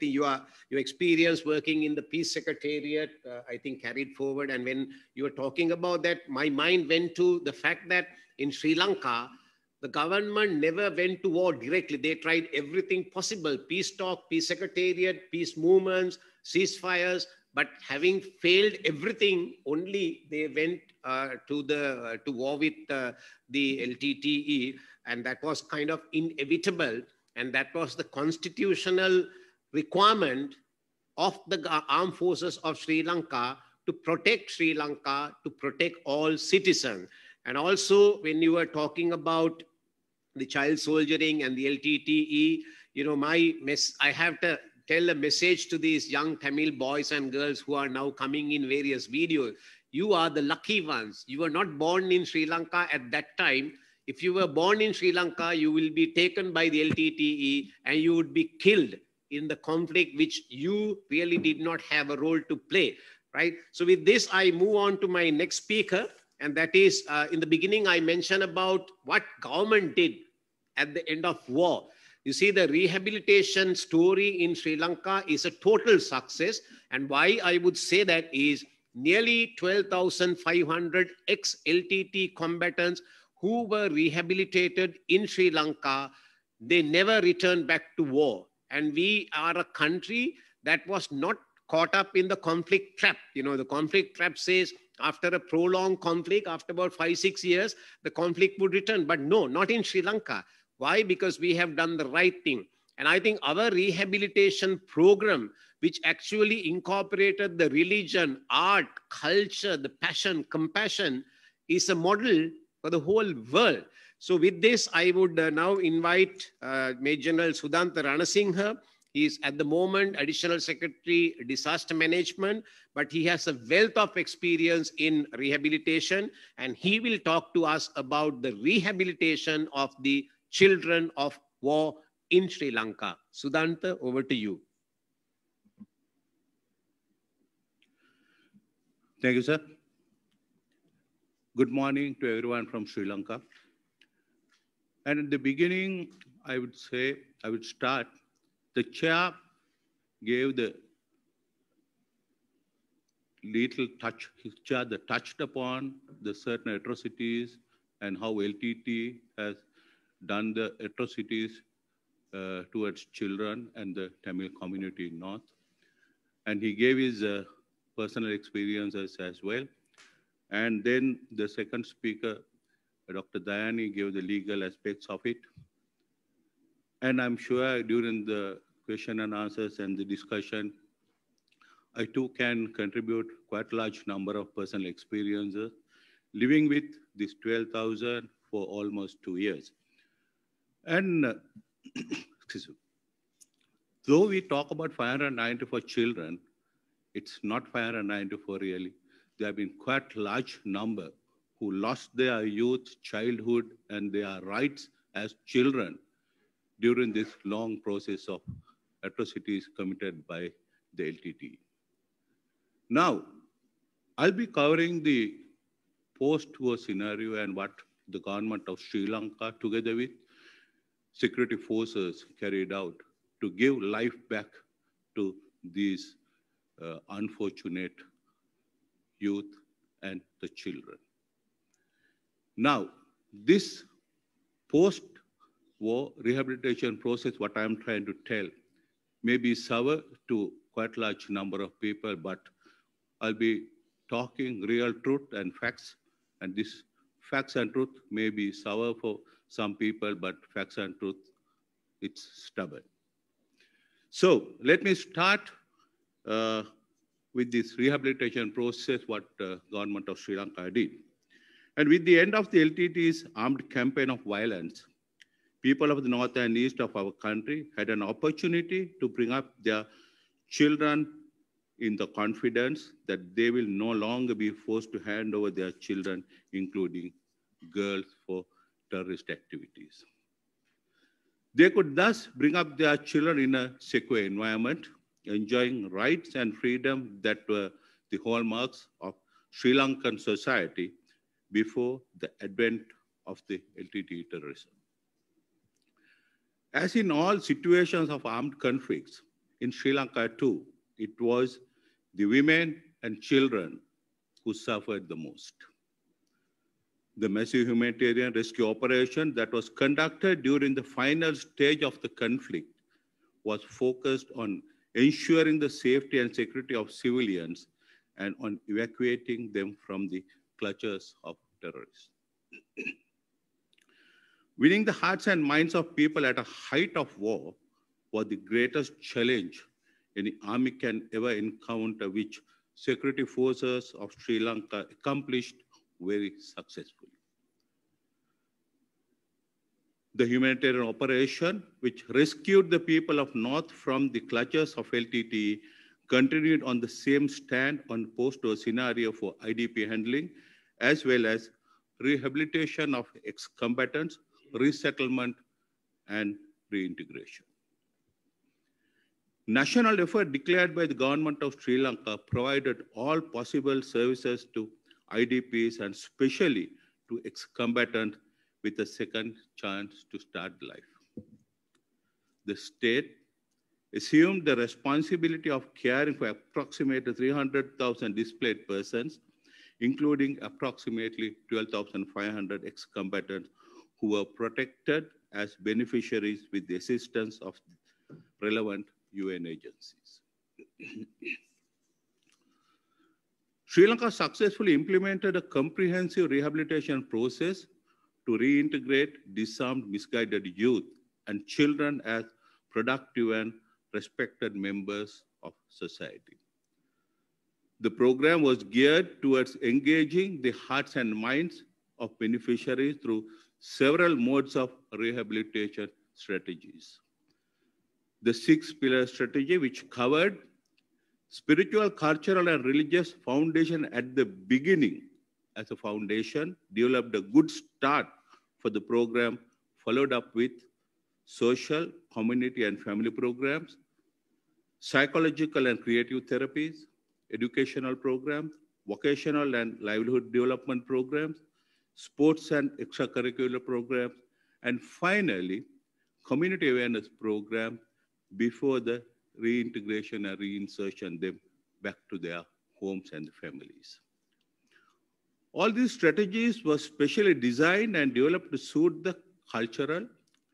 your experience working in the Peace Secretariat, I think carried forward. And when you were talking about that, my mind went to the fact that in Sri Lanka, the government never went to war directly. They tried everything possible: peace talk, peace secretariat, peace movements, ceasefires. But having failed everything, only they went to war with the LTTE, and that was kind of inevitable. And that was the constitutional requirement of the armed forces of Sri Lanka to protect Sri Lanka, to protect all citizens. And also, when you were talking about the child soldiering and the LTTE, you know, I have to tell a message to these young Tamil boys and girls who are now coming in various videos. You are the lucky ones. You were not born in Sri Lanka at that time. If you were born in Sri Lanka, you will be taken by the LTTE and you would be killed in the conflict, which you really did not have a role to play, right? So with this, I move on to my next speaker. And that is, in the beginning, I mentioned about what government did at the end of war. You see, the rehabilitation story in Sri Lanka is a total success. And why I would say that is nearly 12,500 ex-LTT combatants who were rehabilitated in Sri Lanka, they never returned back to war. And we are a country that was not caught up in the conflict trap. You know, the conflict trap says, after a prolonged conflict, after about 5-6 years, the conflict would return. But no, not in Sri Lanka. Why? Because we have done the right thing. And I think our rehabilitation program, which actually incorporated the religion, art, culture, the passion, compassion, is a model for the whole world. So with this, I would now invite Major General Sudanta Ranasinghe. He is at the moment Additional Secretary, Disaster Management, but he has a wealth of experience in rehabilitation, and he will talk to us about the rehabilitation of the children of war in Sri Lanka. Sudanta, over to you. Thank you, sir. Good morning to everyone from Sri Lanka. And in the beginning, I would start. The chair gave the little touch, his chair that touched upon the certain atrocities and how LTT has done the atrocities towards children and the Tamil community in North. And he gave his personal experiences as well. And then the second speaker, Dr. Dayani, gave the legal aspects of it. And I'm sure during the question and answers and the discussion, I too can contribute quite a large number of personal experiences living with this 12,000 for almost 2 years. And though we talk about 594 children, It's not 594 really. There have been quite large number who lost their youth, childhood, and their rights as children during this long process of atrocities committed by the LTTE. Now, I'll be covering the post-war scenario and what the government of Sri Lanka, together with security forces, carried out to give life back to these unfortunate youth and the children. Now, this post-war rehabilitation process, what I'm trying to tell, may be sour to quite large number of people, but I'll be talking real truth and facts, and this facts and truth may be sour for some people, but facts and truth, it's stubborn. So let me start with this rehabilitation process, what government of Sri Lanka did. And with the end of the LTTE's armed campaign of violence, people of the north and east of our country had an opportunity to bring up their children in the confidence that they will no longer be forced to hand over their children, including girls, for terrorist activities. They could thus bring up their children in a secure environment, enjoying rights and freedom that were the hallmarks of Sri Lankan society before the advent of the LTTE terrorism. As in all situations of armed conflicts, in Sri Lanka too, it was the women and children who suffered the most. The massive humanitarian rescue operation that was conducted during the final stage of the conflict was focused on ensuring the safety and security of civilians and on evacuating them from the clutches of terrorists. Winning the hearts and minds of people at a height of war was the greatest challenge any army can ever encounter, which security forces of Sri Lanka accomplished very successfully. The humanitarian operation, which rescued the people of North from the clutches of LTTE, continued on the same stand on post-war scenario for IDP handling, as well as rehabilitation of ex-combatants, resettlement, and reintegration. National effort declared by the government of Sri Lanka provided all possible services to IDPs and especially to ex-combatants with a second chance to start life. The state assumed the responsibility of caring for approximately 300,000 displaced persons, including approximately 12,500 ex-combatants who were protected as beneficiaries with the assistance of relevant UN agencies. Sri Lanka successfully implemented a comprehensive rehabilitation process to reintegrate disarmed, misguided youth and children as productive and respected members of society. The program was geared towards engaging the hearts and minds of beneficiaries through several modes of rehabilitation strategies. The 6-pillar strategy, which covered spiritual, cultural, and religious foundation at the beginning as a foundation, developed a good start for the program, followed up with social, community, and family programs, psychological and creative therapies, educational programs, vocational and livelihood development programs, sports and extracurricular programs, and finally, community awareness program before the reintegration and reinsertion them back to their homes and families. All these strategies were specially designed and developed to suit the cultural,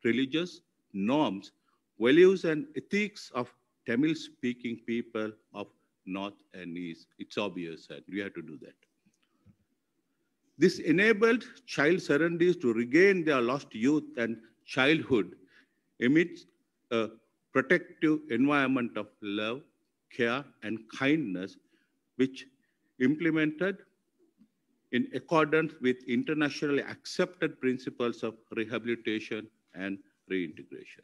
religious norms, values, and ethics of Tamil-speaking people of North and East. It's obvious, and we have to do that. This enabled child surrendees to regain their lost youth and childhood amidst a protective environment of love, care, and kindness, which implemented in accordance with internationally accepted principles of rehabilitation and reintegration.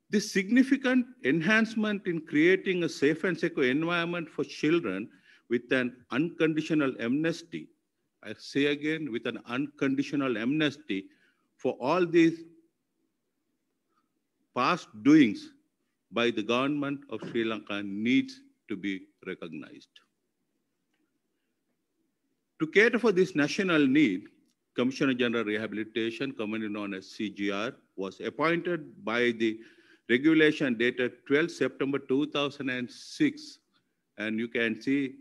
This significant enhancement in creating a safe and secure environment for children with an unconditional amnesty, I say again, with an unconditional amnesty for all these past doings by the government of Sri Lanka needs to be recognized. To cater for this national need, Commissioner General Rehabilitation, commonly known as CGR, was appointed by the regulation dated 12 September 2006. And you can see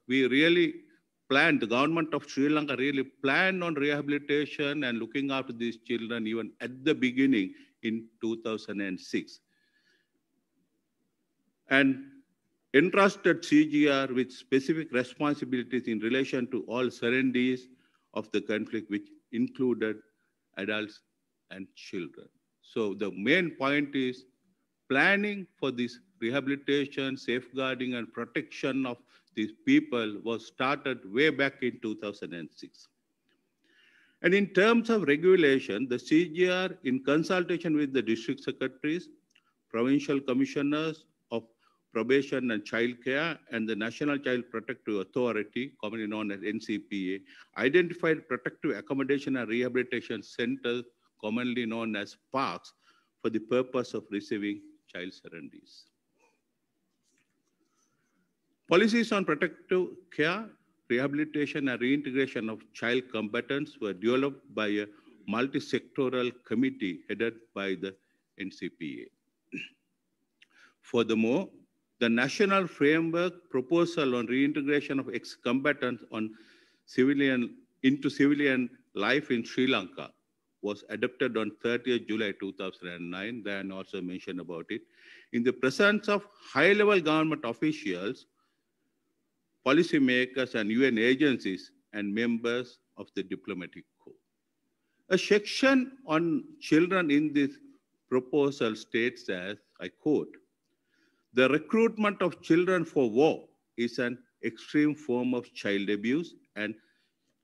we really planned, the government of Sri Lanka really planned on rehabilitation and looking after these children even at the beginning in 2006. And entrusted CGR with specific responsibilities in relation to all surrendees of the conflict, which included adults and children. So the main point is planning for this rehabilitation, safeguarding, and protection of these people was started way back in 2006. And in terms of regulation, the CGR, in consultation with the district secretaries, provincial commissioners of probation and child care, and the National Child Protective Authority, commonly known as NCPA, identified protective accommodation and rehabilitation centers, commonly known as parks, for the purpose of receiving child surrendees. Policies on protective care, rehabilitation, and reintegration of child combatants were developed by a multi-sectoral committee headed by the NCPA. Furthermore, the National Framework Proposal on Reintegration of Ex-Combatants into civilian life in Sri Lanka was adopted on 30th July 2009, Dan also mentioned about it, in the presence of high-level government officials, policymakers, and UN agencies, and members of the diplomatic corps. A section on children in this proposal states as, I quote, "The recruitment of children for war is an extreme form of child abuse, and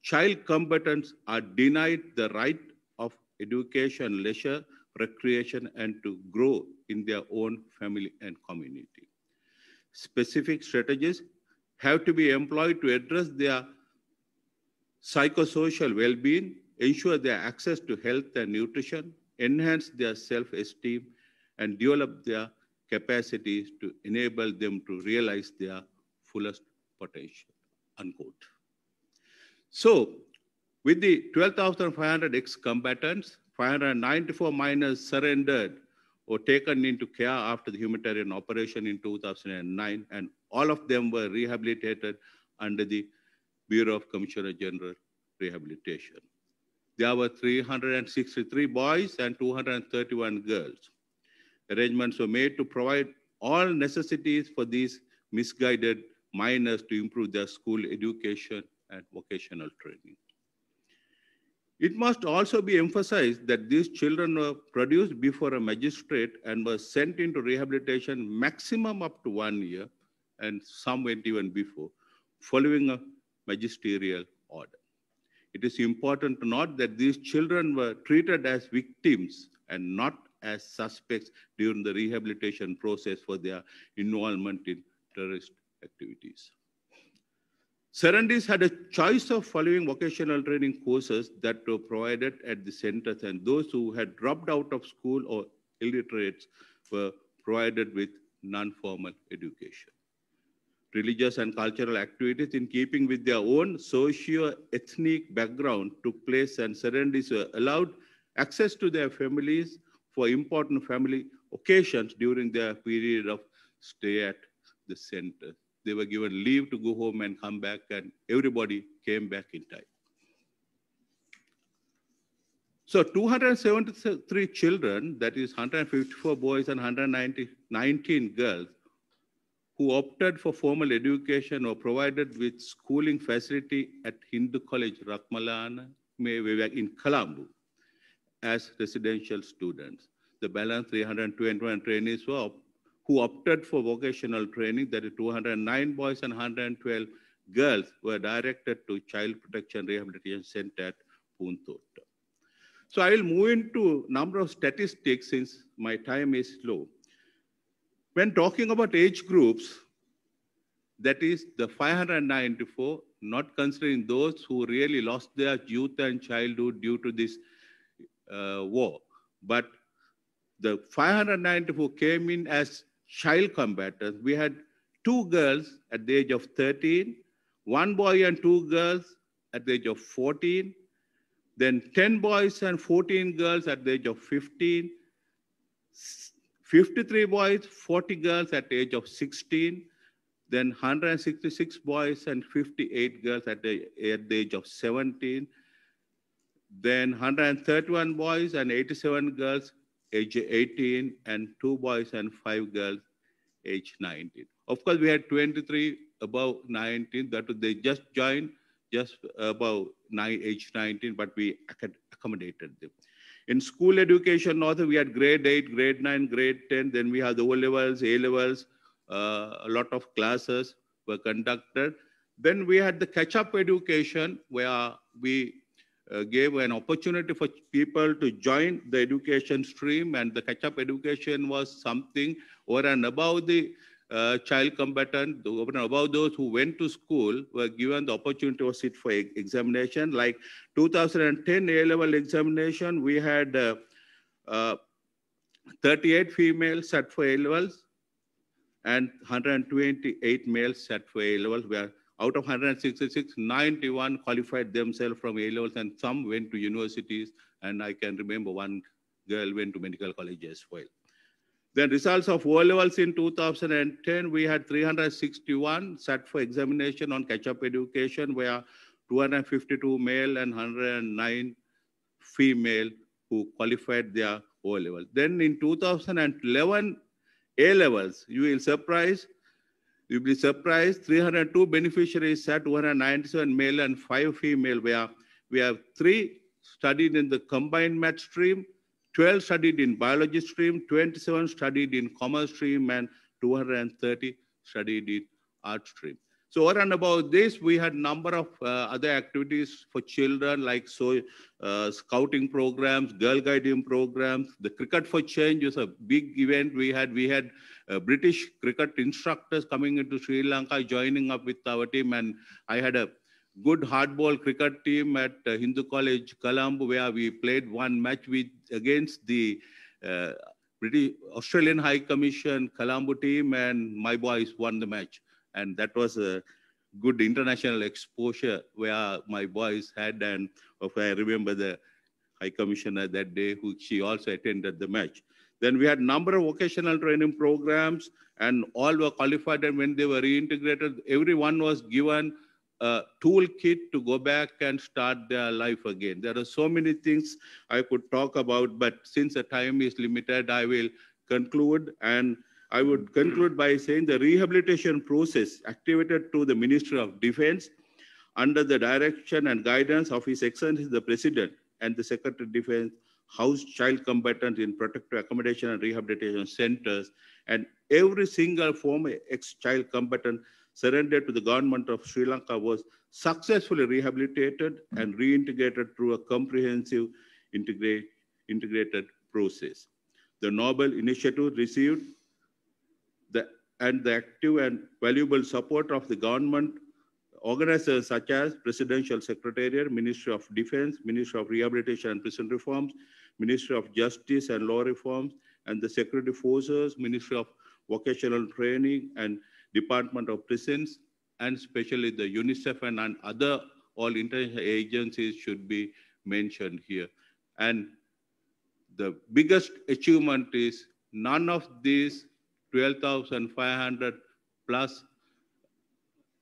child combatants are denied the right of education, leisure, recreation, and to grow in their own family and community. Specific strategies have to be employed to address their psychosocial well-being, ensure their access to health and nutrition, enhance their self-esteem, and develop their capacities to enable them to realize their fullest potential," unquote. So, with the 12,500 ex-combatants, 594 minors surrendered or taken into care after the humanitarian operation in 2009, and all of them were rehabilitated under the Bureau of Commissioner General Rehabilitation. There were 363 boys and 231 girls. Arrangements were made to provide all necessities for these misguided minors to improve their school education and vocational training. It must also be emphasized that these children were produced before a magistrate and were sent into rehabilitation maximum up to 1 year, and some went even before, following a magisterial order. It is important to note that these children were treated as victims and not as suspects during the rehabilitation process for their involvement in terrorist activities. Surrendees had a choice of following vocational training courses that were provided at the centers, and those who had dropped out of school or illiterates were provided with non-formal education. Religious and cultural activities in keeping with their own socio-ethnic background took place, and surrendees were allowed access to their families for important family occasions during their period of stay at the center. They were given leave to go home and come back, and everybody came back in time. So 273 children, that is 154 boys and 119 girls, who opted for formal education or provided with schooling facility at Hindu College, Ratmalana, in Colombo, as residential students. The balance 321 trainees who opted for vocational training, that is 209 boys and 112 girls, were directed to Child Protection Rehabilitation Center at Puntota. So I will move into number of statistics since my time is low. When talking about age groups, that is the 594, not considering those who really lost their youth and childhood due to this war. But the 594 came in as child combatants. We had 2 girls at the age of 13, 1 boy and 2 girls at the age of 14, then 10 boys and 14 girls at the age of 15, 53 boys, 40 girls at the age of 16, then 166 boys and 58 girls at the age of 17, then 131 boys and 87 girls age 18, and 2 boys and 5 girls age 19. Of course, we had 23 above 19, that they just joined just above age 19, but we accommodated them. In school education also, we had grade 8, grade 9, grade 10, then we have the O-levels, A-levels, a lot of classes were conducted. Then we had the catch-up education where we gave an opportunity for people to join the education stream, and the catch-up education was something over and above the child combatant, over and above those who went to school were given the opportunity to sit for examination. Like 2010 A-level examination, we had 38 females sat for A-levels and 128 males sat for A-levels, where out of 166, 91 qualified themselves from A-levels, and some went to universities, and I can remember one girl went to medical college as well. Then results of O-levels in 2010, we had 361 sat for examination on catch-up education, where 252 male and 109 female who qualified their O-level. Then in 2011 A-levels, you will be surprised, 302 beneficiaries sat, 297 male and 5 female, where we have 3 studied in the combined math stream, 12 studied in biology stream, 27 studied in commerce stream, and 230 studied in art stream. So over and about this, we had number of other activities for children, like scouting programs, girl guiding programs. The Cricket for Change is a big event. We had British cricket instructors coming into Sri Lanka, joining up with our team, and I had a good hardball cricket team at Hindu College, Colombo, where we played one match against the British Australian High Commission Colombo team, and my boys won the match. And that was a good international exposure where my boys had, and I remember the High Commissioner that day, she also attended the match. Then we had number of vocational training programs, and all were qualified, and when they were reintegrated, everyone was given a toolkit to go back and start their life again. There are so many things I could talk about, but since the time is limited, I will conclude. And I would conclude by saying the rehabilitation process activated to the Ministry of Defense under the direction and guidance of His Excellency the President and the Secretary of Defense house child combatants in protective accommodation and rehabilitation centers, and every single former ex-child combatant surrendered to the government of Sri Lanka was successfully rehabilitated and reintegrated through a comprehensive integrated process. The Nobel Initiative received the active and valuable support of the government organizations such as Presidential Secretariat, Ministry of Defense, Ministry of Rehabilitation and Prison Reforms, Ministry of Justice and Law Reforms, and the Security Forces, Ministry of Vocational Training, and Department of Prisons, and especially the UNICEF and other all international agencies should be mentioned here. And the biggest achievement is none of these 12,500 plus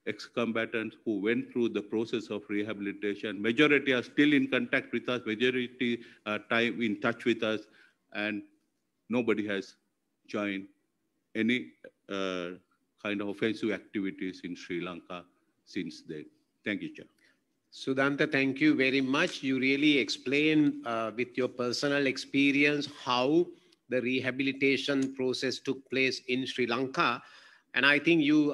ex-combatants who went through the process of rehabilitation. Majority are still in contact with us, majority are in touch with us, and nobody has joined any kind of offensive activities in Sri Lanka since then. Thank you, Chair. Sudanta, thank you very much. You really explained with your personal experience how the rehabilitation process took place in Sri Lanka. And I think you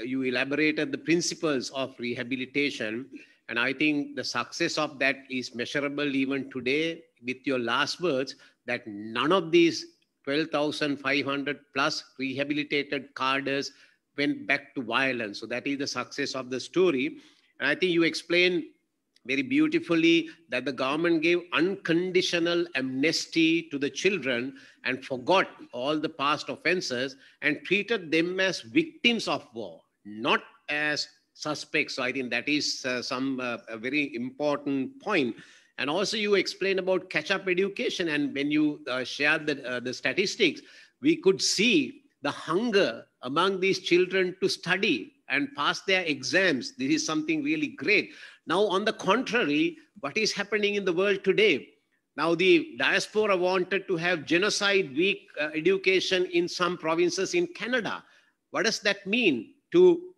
elaborated the principles of rehabilitation. And I think the success of that is measurable even today, with your last words that none of these 12,500 plus rehabilitated cadres went back to violence. So that is the success of the story. And I think you explained very beautifully that the government gave unconditional amnesty to the children and forgot all the past offenses and treated them as victims of war, not as suspects. So I think that is a very important point. And also you explained about catch-up education. And when you shared the statistics, we could see the hunger among these children to study and pass their exams. This is something really great. Now, on the contrary, what is happening in the world today? Now, the diaspora wanted to have genocide week education in some provinces in Canada. What does that mean? To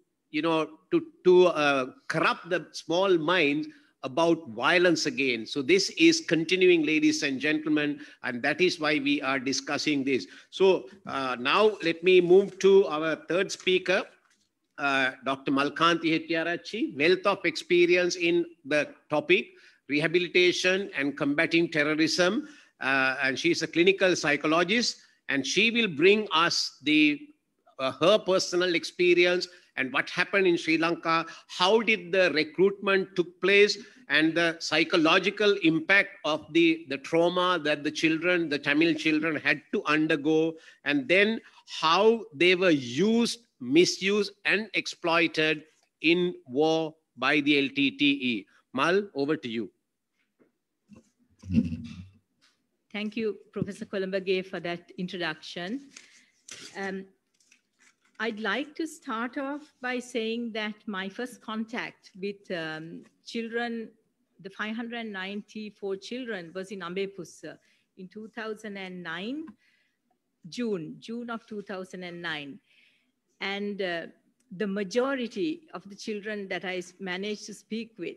corrupt the small minds about violence again. So this is continuing, ladies and gentlemen, and that is why we are discussing this. So now let me move to our third speaker, Dr. Malkanthi Hettiarachchi, wealth of experience in the topic, rehabilitation and combating terrorism. And she's a clinical psychologist, and she will bring us her personal experience and what happened in Sri Lanka, how did the recruitment took place, and the psychological impact of the trauma that the Tamil children had to undergo, and then how they were used, misused, and exploited in war by the LTTE. Mal, over to you. Thank you, Professor Columbage, for that introduction. I'd like to start off by saying that my first contact with children, the 594 children, was in Ambepussa in 2009, June of 2009. And the majority of the children that I managed to speak with,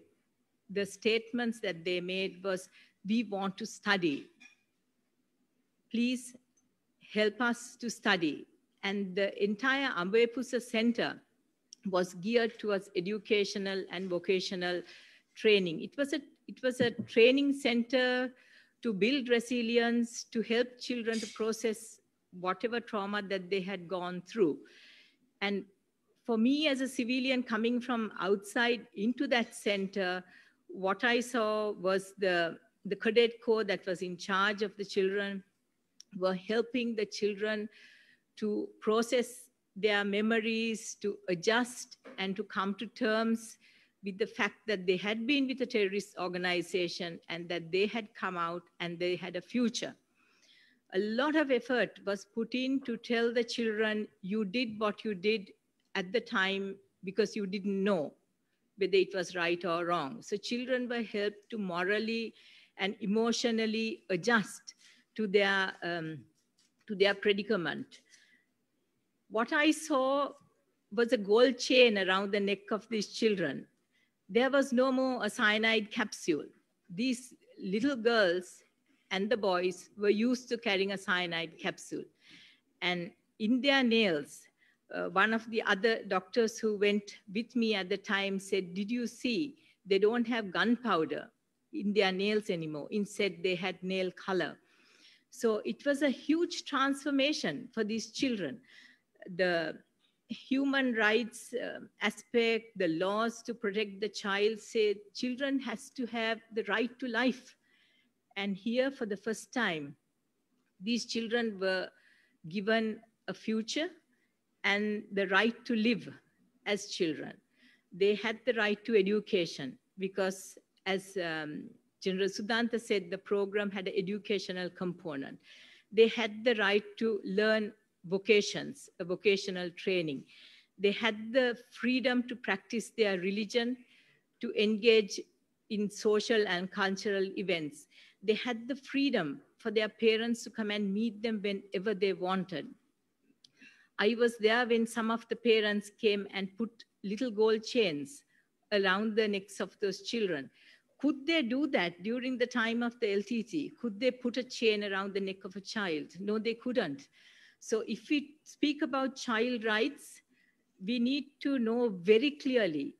the statements that they made was, we want to study. Please help us to study. And the entire Ambepussa Center was geared towards educational and vocational training. It was a training center to build resilience, to help children to process whatever trauma that they had gone through. And for me as a civilian coming from outside into that center, what I saw was the cadet corps that was in charge of the children were helping the children to process their memories, to adjust and to come to terms with the fact that they had been with a terrorist organization and that they had come out and they had a future. A lot of effort was put in to tell the children, you did what you did at the time because you didn't know whether it was right or wrong. So children were helped to morally and emotionally adjust to their predicament. What I saw was a gold chain around the neck of these children. There was no more a cyanide capsule. These little girls and the boys were used to carrying a cyanide capsule. And in their nails, one of the other doctors who went with me at the time said, did you see, they don't have gunpowder in their nails anymore. Instead, they had nail color. So it was a huge transformation for these children. The human rights aspect, the laws to protect the child said children has to have the right to life. And here for the first time, these children were given a future and the right to live as children. They had the right to education because as General Sudhanta said, the program had an educational component. They had the right to learn vocations, a vocational training. They had the freedom to practice their religion, to engage in social and cultural events. They had the freedom for their parents to come and meet them whenever they wanted. I was there when some of the parents came and put little gold chains around the necks of those children. Could they do that during the time of the LTT? Could they put a chain around the neck of a child? No, they couldn't. So if we speak about child rights, we need to know very clearly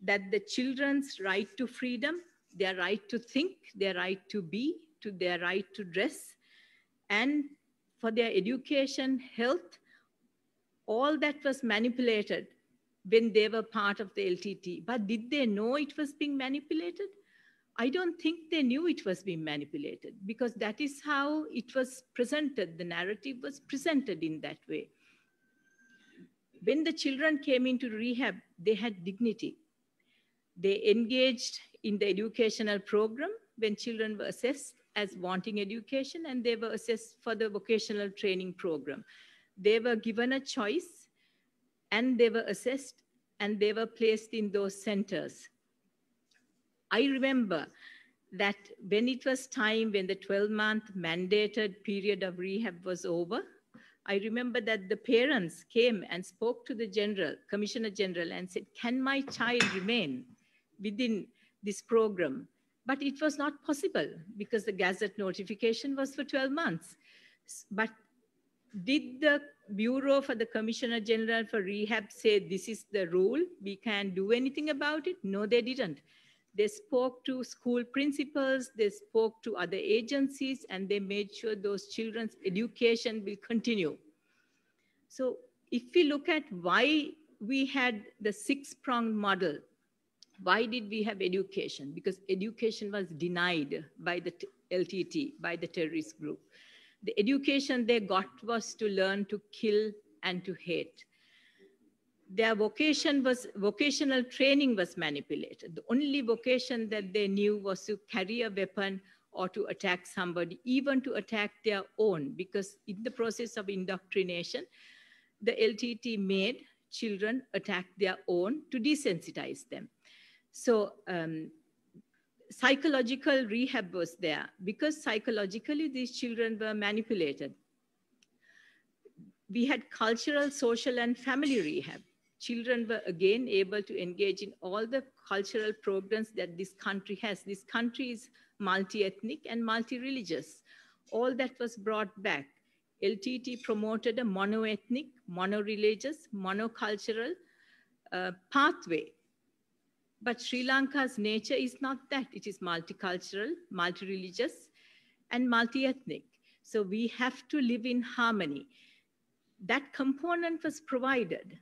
that the children's right to freedom, their right to think, their right to be, to their right to dress, and for their education, health, all that was manipulated when they were part of the LTT. But did they know it was being manipulated? I don't think they knew it was being manipulated, because that is how it was presented. The narrative was presented in that way. When the children came into rehab, they had dignity. They engaged in the educational program when children were assessed as wanting education, and they were assessed for the vocational training program. They were given a choice, and they were assessed, and they were placed in those centers. I remember that when it was time, when the 12-month mandated period of rehab was over, I remember that the parents came and spoke to the Commissioner General, and said, can my child remain within this program? But it was not possible, because the Gazette notification was for 12 months. But did the Bureau for the Commissioner General for Rehab say, this is the rule, we can't do anything about it? No, they didn't. They spoke to school principals, they spoke to other agencies, and they made sure those children's education will continue. So if we look at why we had the 6-pronged model, why did we have education? Because education was denied by the LTT, by the terrorist group. The education they got was to learn to kill and to hate. Their vocational training was manipulated. The only vocation that they knew was to carry a weapon or to attack somebody, even to attack their own, because in the process of indoctrination, the LTT made children attack their own to desensitize them. So psychological rehab was there, because psychologically these children were manipulated. We had cultural, social, and family rehab. Children were again able to engage in all the cultural programs that this country has. This country is multi-ethnic and multi-religious. All that was brought back. LTT promoted a mono-ethnic, mono-religious, monocultural pathway. But Sri Lanka's nature is not that. It is multicultural, multi-religious, and multi-ethnic. So we have to live in harmony. That component was provided.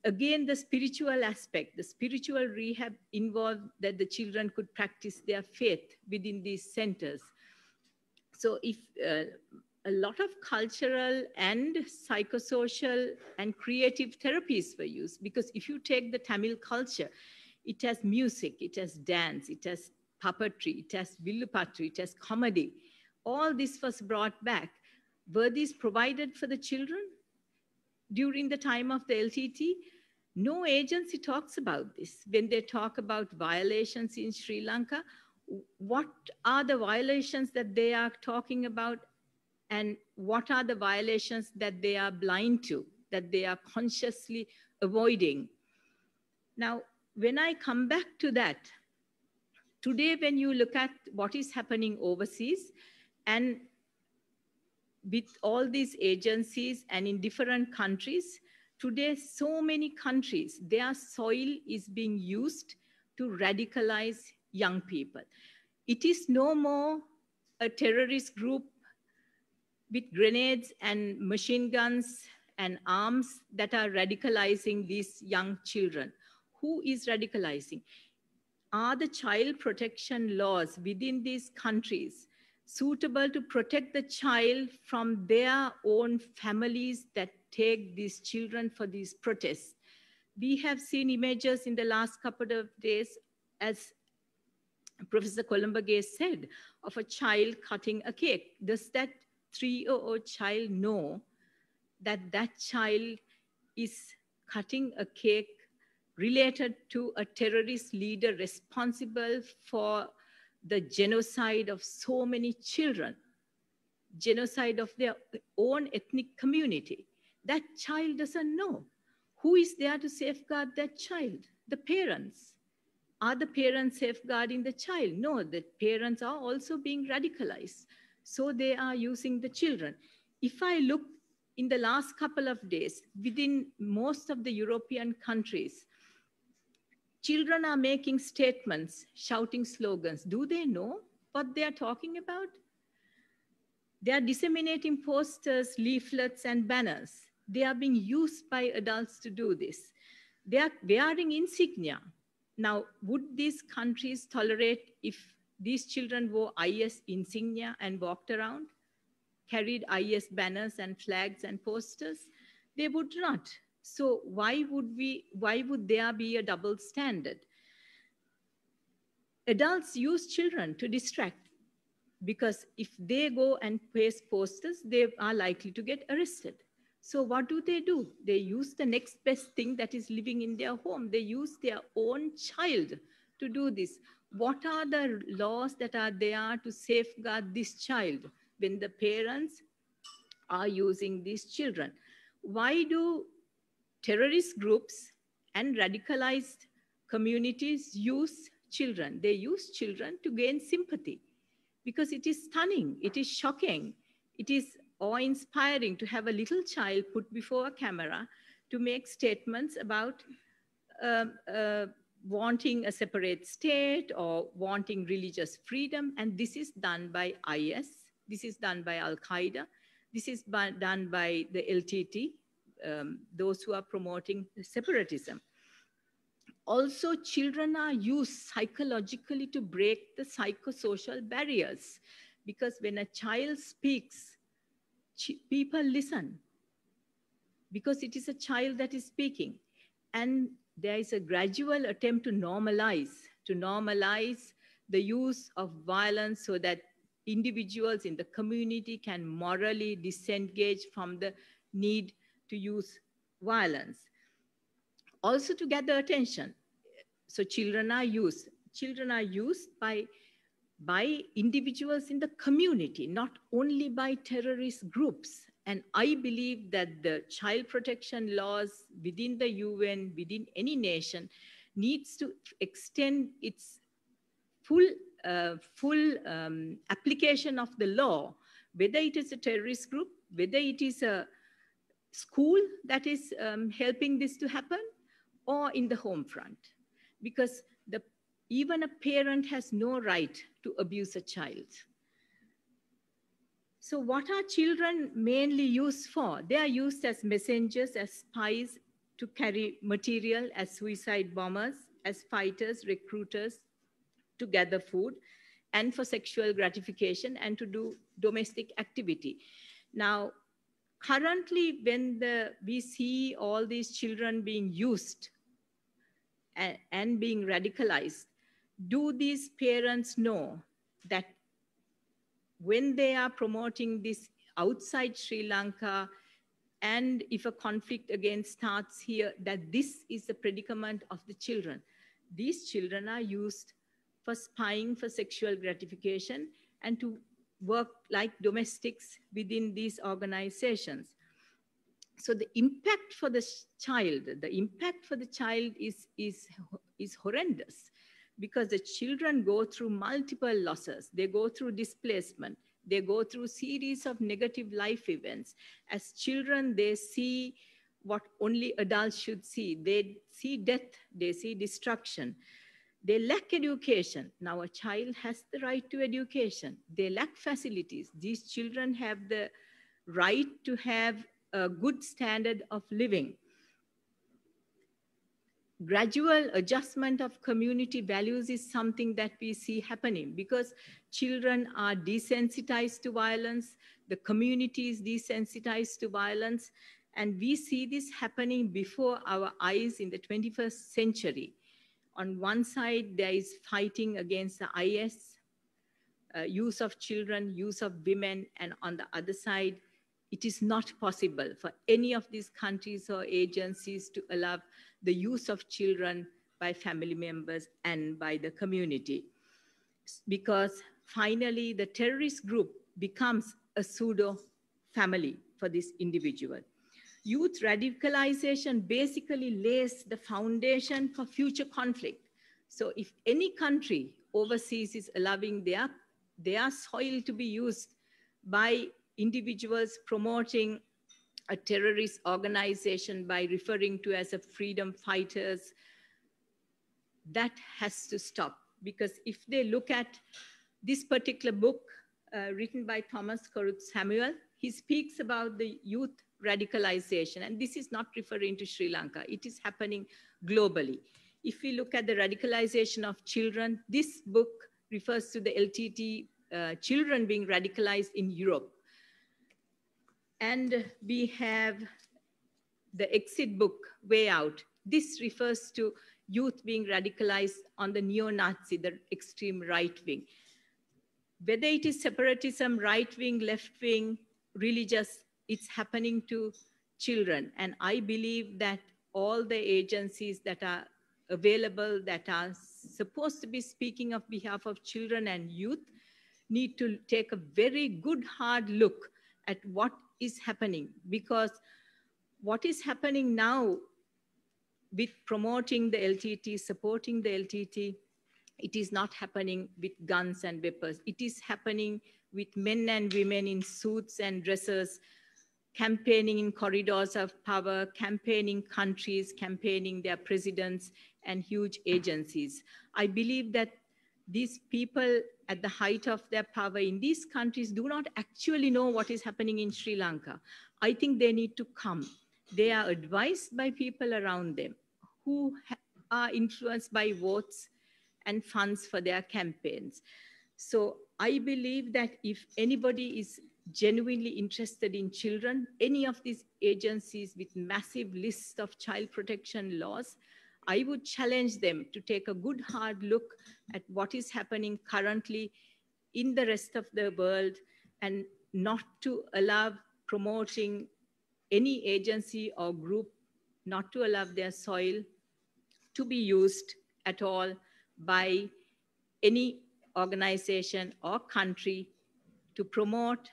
Again, the spiritual aspect, the spiritual rehab involved that the children could practice their faith within these centers. So if a lot of cultural and psychosocial and creative therapies were used, because if you take the Tamil culture, it has music, it has dance, it has puppetry, it has villupattu, it has comedy. All this was brought back. Were these provided for the children during the time of the LTT? No agency talks about this. When they talk about violations in Sri Lanka, what are the violations that they are talking about, and what are the violations that they are blind to, that they are consciously avoiding? Now, when I come back to that, today when you look at what is happening overseas, and with all these agencies and in different countries, today so many countries, their soil is being used to radicalize young people. It is no more a terrorist group with grenades and machine guns and arms that are radicalizing these young children. Who is radicalizing? Are the child protection laws within these countries suitable to protect the child from their own families that take these children for these protests? We have seen images in the last couple of days, as Professor Columbage said, of a child cutting a cake. Does that 3-year-old child know that that child is cutting a cake related to a terrorist leader responsible for the genocide of so many children, genocide of their own ethnic community? That child doesn't know. Who is there to safeguard that child? The parents. Are the parents safeguarding the child? No, the parents are also being radicalized. So they are using the children. If I look in the last couple of days, within most of the European countries, children are making statements, shouting slogans. Do they know what they are talking about? They are disseminating posters, leaflets, and banners. They are being used by adults to do this. They are wearing insignia. Now, would these countries tolerate if these children wore IS insignia and walked around, carried IS banners and flags and posters? They would not. So why would there be a double standard? Adults use children to distract, because if they go and paste posters, they are likely to get arrested. So what do? They use the next best thing that is living in their home. They use their own child to do this. What are the laws that are there to safeguard this child when the parents are using these children? Why do terrorist groups and radicalized communities use children? They use children to gain sympathy, because it is stunning, it is shocking, it is awe-inspiring to have a little child put before a camera to make statements about wanting a separate state or wanting religious freedom. And this is done by IS, this is done by Al-Qaeda, this is done by the LTT, those who are promoting separatism. Also, children are used psychologically to break the psychosocial barriers, because when a child speaks, people listen, because it is a child that is speaking. And there is a gradual attempt to normalize the use of violence so that individuals in the community can morally disengage from the need to use violence. Also to gather attention. So children are used by individuals in the community, not only by terrorist groups. And I believe that the child protection laws within the UN, within any nation, needs to extend its full application of the law, whether it is a terrorist group, whether it is a school that is helping this to happen, or in the home front. Because even a parent has no right to abuse a child. So what are children mainly used for? They are used as messengers, as spies, to carry material, as suicide bombers, as fighters, recruiters, to gather food, and for sexual gratification, and to do domestic activity. Now, currently, when we see all these children being used and being radicalized, do these parents know that when they are promoting this outside Sri Lanka, and if a conflict again starts here, that this is the predicament of the children? These children are used for spying, for sexual gratification, and to work like domestics within these organizations. So the impact for the child is horrendous, because the children go through multiple losses. They go through displacement. They go through series of negative life events. As children, they see what only adults should see. They see death, they see destruction. They lack education. Now a child has the right to education. They lack facilities. These children have the right to have a good standard of living. Gradual adjustment of community values is something that we see happening, because children are desensitized to violence, the community is desensitized to violence, and we see this happening before our eyes in the 21st century. On one side, there is fighting against the IS, use of children, use of women, and on the other side, it is not possible for any of these countries or agencies to allow the use of children by family members and by the community. Because finally, the terrorist group becomes a pseudo family for this individual. Youth radicalization basically lays the foundation for future conflict. So if any country overseas is allowing their soil to be used by individuals promoting a terrorist organization by referring to as a freedom fighters, that has to stop. Because if they look at This particular book, written by Thomas Corrupt Samuel, he speaks about the youth radicalization. And this is not referring to Sri Lanka. It is happening globally. If we look at the radicalization of children, this book refers to the LTT children being radicalized in Europe. And we have the exit book, Way Out. This refers to youth being radicalized on the neo-Nazi, the extreme right wing. Whether it is separatism, right wing, left wing, religious, it's happening to children. And I believe that all the agencies that are available, that are supposed to be speaking on behalf of children and youth, need to take a very good, hard look at what is happening. Because what is happening now with promoting the LTT, supporting the LTT, it is not happening with guns and weapons. It is happening with men and women in suits and dresses, campaigning in corridors of power, campaigning countries, campaigning their presidents and huge agencies. I believe that these people at the height of their power in these countries do not actually know what is happening in Sri Lanka. I think they need to come. They are advised by people around them who are influenced by votes and funds for their campaigns. So I believe that if anybody is genuinely interested in children, any of these agencies with massive lists of child protection laws, I would challenge them to take a good hard look at what is happening currently in the rest of the world and not to allow promoting any agency or group, not to allow their soil to be used at all by any organization or country to promote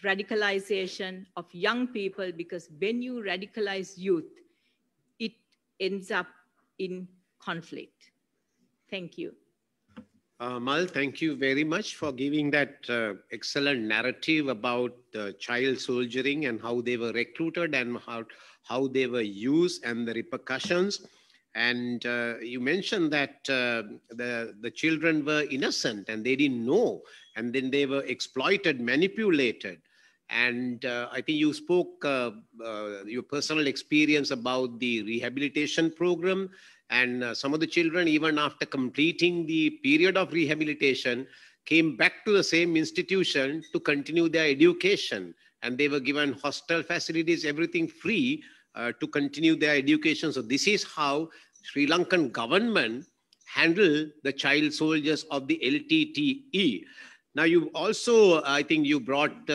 radicalization of young people, because when you radicalize youth, it ends up in conflict. Thank you. Mal, thank you very much for giving that excellent narrative about child soldiering and how they were recruited and how they were used and the repercussions. And you mentioned that the children were innocent and they didn't know, and then they were exploited, manipulated. And I think you spoke your personal experience about the rehabilitation program. And some of the children, even after completing the period of rehabilitation, came back to the same institution to continue their education. And they were given hostel facilities, everything free to continue their education. So this is how Sri Lankan government handled the child soldiers of the LTTE. Now, you also, I think you brought,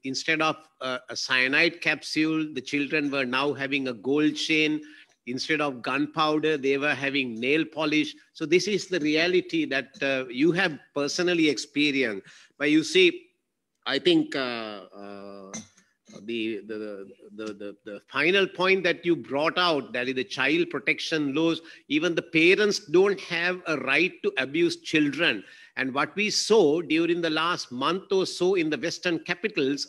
instead of a cyanide capsule, the children were now having a gold chain. Instead of gunpowder, they were having nail polish. So this is the reality that you have personally experienced. But you see, I think the final point that you brought out, that is the child protection laws, even the parents don't have a right to abuse children. And what we saw during the last month or so in the Western capitals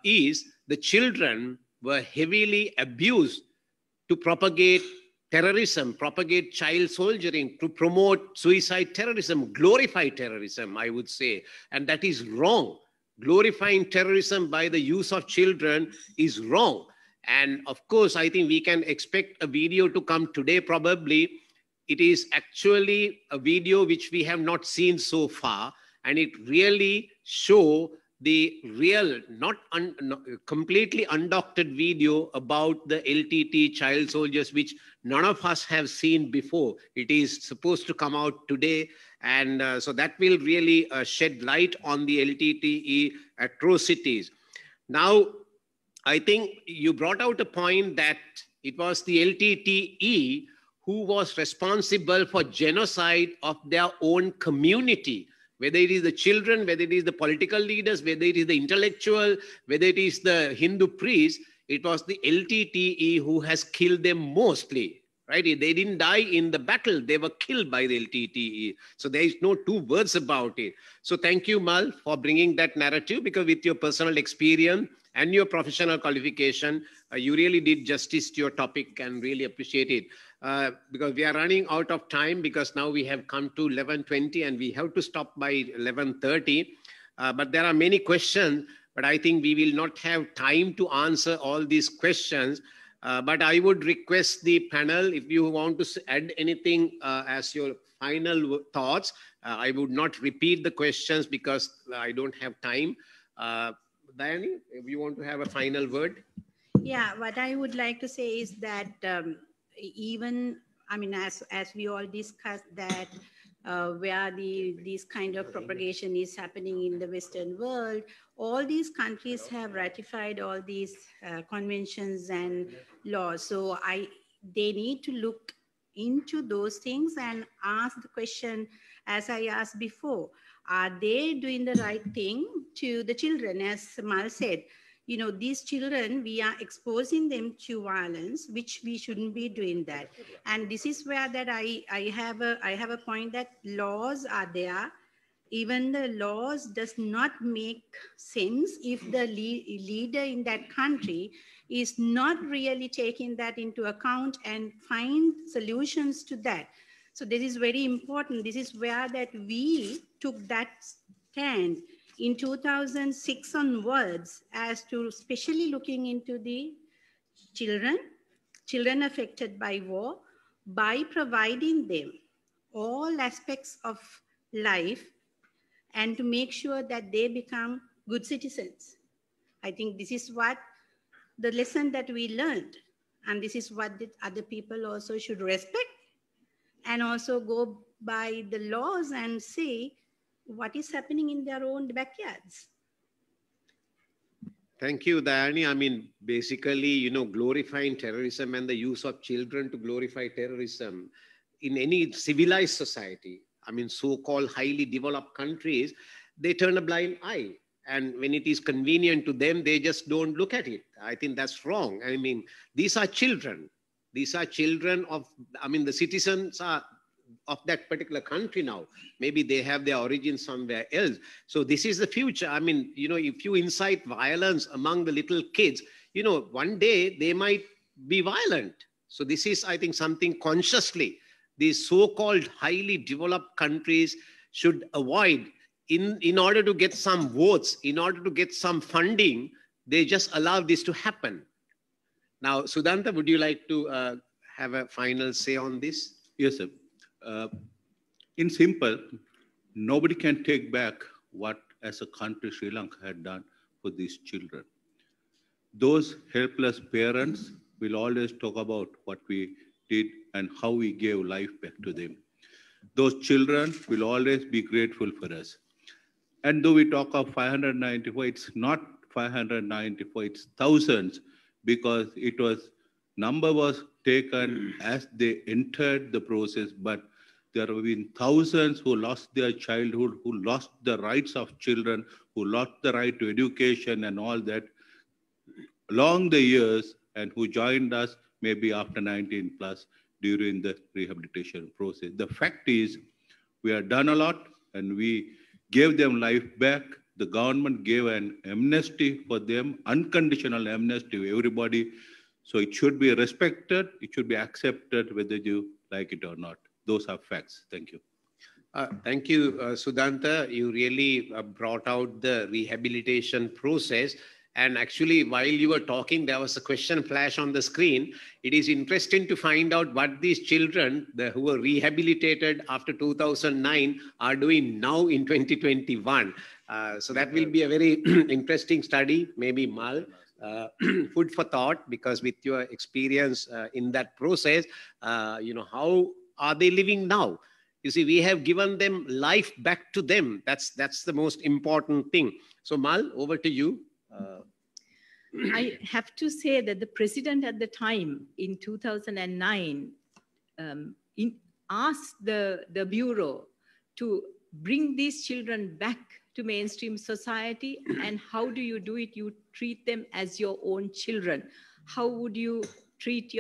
is the children were heavily abused to propagate terrorism, propagate child soldiering, to promote suicide terrorism, glorify terrorism, I would say. And that is wrong. Glorifying terrorism by the use of children is wrong. And of course, I think we can expect a video to come today, probably. It is actually a video which we have not seen so far. And it really shows the real, not completely undoctored video about the LTT child soldiers, which none of us have seen before. It is supposed to come out today. And so that will really shed light on the LTTE atrocities. Now, I think you brought out a point that it was the LTTE who was responsible for genocide of their own community. Whether it is the children, whether it is the political leaders, whether it is the intellectual, whether it is the Hindu priest, it was the LTTE who has killed them mostly, right? They didn't die in the battle. They were killed by the LTTE. So there is no two words about it. So thank you, Mal, for bringing that narrative, because with your personal experience and your professional qualification. You really did justice to your topic and really appreciate it. Because we are running out of time, because now we have come to 11:20 and we have to stop by 11:30. But there are many questions, but I think we will not have time to answer all these questions. But I would request the panel, if you want to add anything as your final thoughts. I would not repeat the questions because I don't have time. Dayani, if you want to have a final word. Yeah, what I would like to say is that as we all discussed that where this kind of propagation is happening in the Western world, all these countries have ratified all these conventions and laws. So they need to look into those things and ask the question, as I asked before, are they doing the right thing to the children? As Mal said, these children, we are exposing them to violence, which we shouldn't be doing that. And this is where that I have a point that laws are there. Even the laws does not make sense if the leader in that country is not really taking that into account and find solutions to that. So this is very important. This is where that we took that stand in 2006 onwards as to especially looking into the children affected by war, by providing them all aspects of life and to make sure that they become good citizens. I think this is what the lesson that we learned, and this is what the other people also should respect and also go by the laws and see what is happening in their own backyards. Thank you, Dayani. Basically, glorifying terrorism and the use of children to glorify terrorism in any civilized society, so-called highly developed countries, they turn a blind eye. And when it is convenient to them, they just don't look at it. I think that's wrong. These are children. These are children of, the citizens are of that particular country now. Maybe they have their origin somewhere else. So this is the future. If you incite violence among the little kids, one day they might be violent. So this is, I think, something consciously these so-called highly developed countries should avoid. In order to get some votes, in order to get some funding, they just allow this to happen. Now, Sudanta, would you like to have a final say on this? Yes, sir. In simple, nobody can take back what as a country Sri Lanka had done for these children. Those helpless parents will always talk about what we did and how we gave life back to them. Those children will always be grateful for us. And though we talk of 594, it's not 594, it's thousands, because number was taken as they entered the process, but there have been thousands who lost their childhood, who lost the rights of children, who lost the right to education and all that along the years, and who joined us maybe after 19 plus during the rehabilitation process. The fact is, we have done a lot and we gave them life back. The government gave an amnesty for them, unconditional amnesty to everybody. So it should be respected, it should be accepted whether you like it or not. Those are facts. Thank you. Thank you, Sudanta. You really brought out the rehabilitation process. And actually, while you were talking, there was a question flash on the screen. It is interesting to find out what these children who were rehabilitated after 2009 are doing now in 2021. So that will be a very interesting study, maybe Mal. Food for thought, because with your experience in that process, how are they living now? You see, we have given them life back to them. That's the most important thing. So Mal, over to you. I have to say that the president at the time in 2009 asked the Bureau to bring these children back to mainstream society. And how do you do it? You treat them as your own children. How would you treat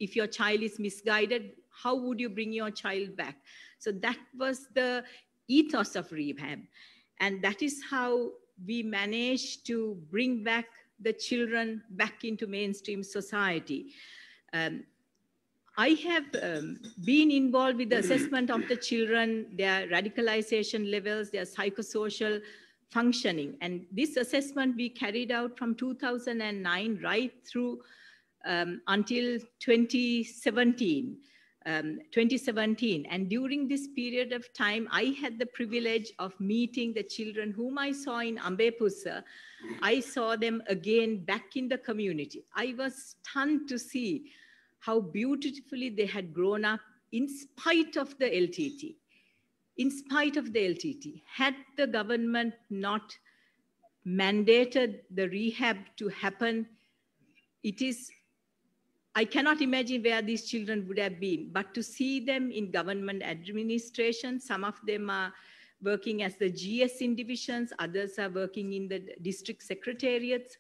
if your child is misguided, how would you bring your child back? So that was the ethos of rehab. And that is how we managed to bring back the children back into mainstream society. I have been involved with the assessment of the children, their radicalization levels, their psychosocial functioning. And this assessment we carried out from 2009 right through until 2017. And during this period of time, I had the privilege of meeting the children whom I saw in Ambepussa. I saw them again back in the community. I was stunned to see how beautifully they had grown up in spite of the LTT. In spite of the LTT, had the government not mandated the rehab to happen, I cannot imagine where these children would have been. But to see them in government administration, some of them are working as the GS in divisions, others are working in the district secretariats.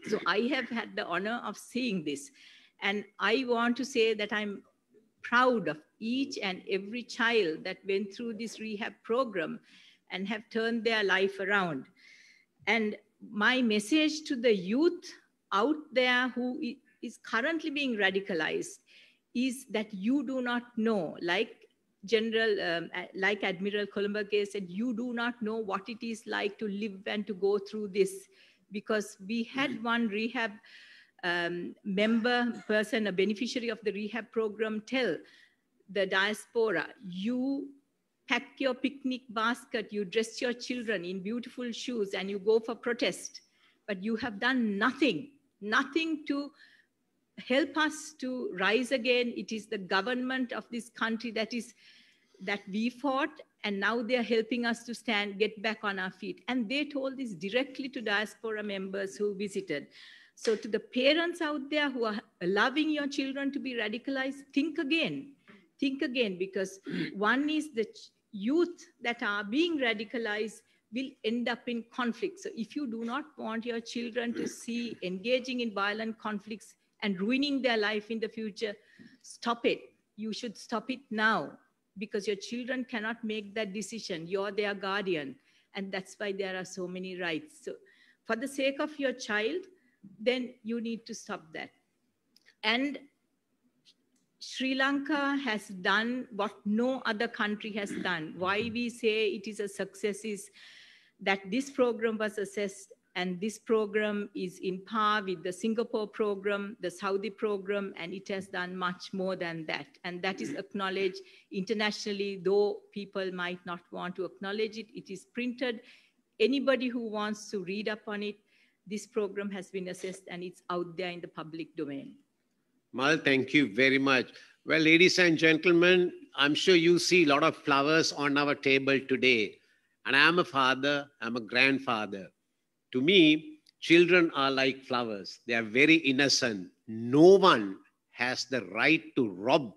So I have had the honor of seeing this. And I want to say that I'm proud of each and every child that went through this rehab program and have turned their life around. And my message to the youth out there who is currently being radicalized is that you do not know, like Admiral Kolumbakke said, you do not know what it is like to live and to go through this. Because we had one rehab person, a beneficiary of the rehab program, tell the diaspora, you pack your picnic basket, you dress your children in beautiful shoes and you go for protest, but you have done nothing to help us to rise again. It is the government of this country that we fought, and now they're helping us to get back on our feet. And they told this directly to diaspora members who visited. So to the parents out there who are allowing your children to be radicalized, think again, because one is the youth that are being radicalized will end up in conflict. So if you do not want your children to see engaging in violent conflicts and ruining their life in the future, stop it. You should stop it now, because your children cannot make that decision. You're their guardian. And that's why there are so many rights. So for the sake of your child, then you need to stop that. And Sri Lanka has done what no other country has done. Why we say it is a success is that this program was assessed, and this program is in par with the Singapore program, the Saudi program, and it has done much more than that. And that is acknowledged internationally, though people might not want to acknowledge it. It is printed. Anybody who wants to read up on it, this program has been assessed and it's out there in the public domain. Mal, thank you very much. Well, ladies and gentlemen, I'm sure you see a lot of flowers on our table today. And I'm a father, I'm a grandfather. To me, children are like flowers. They are very innocent. No one has the right to rob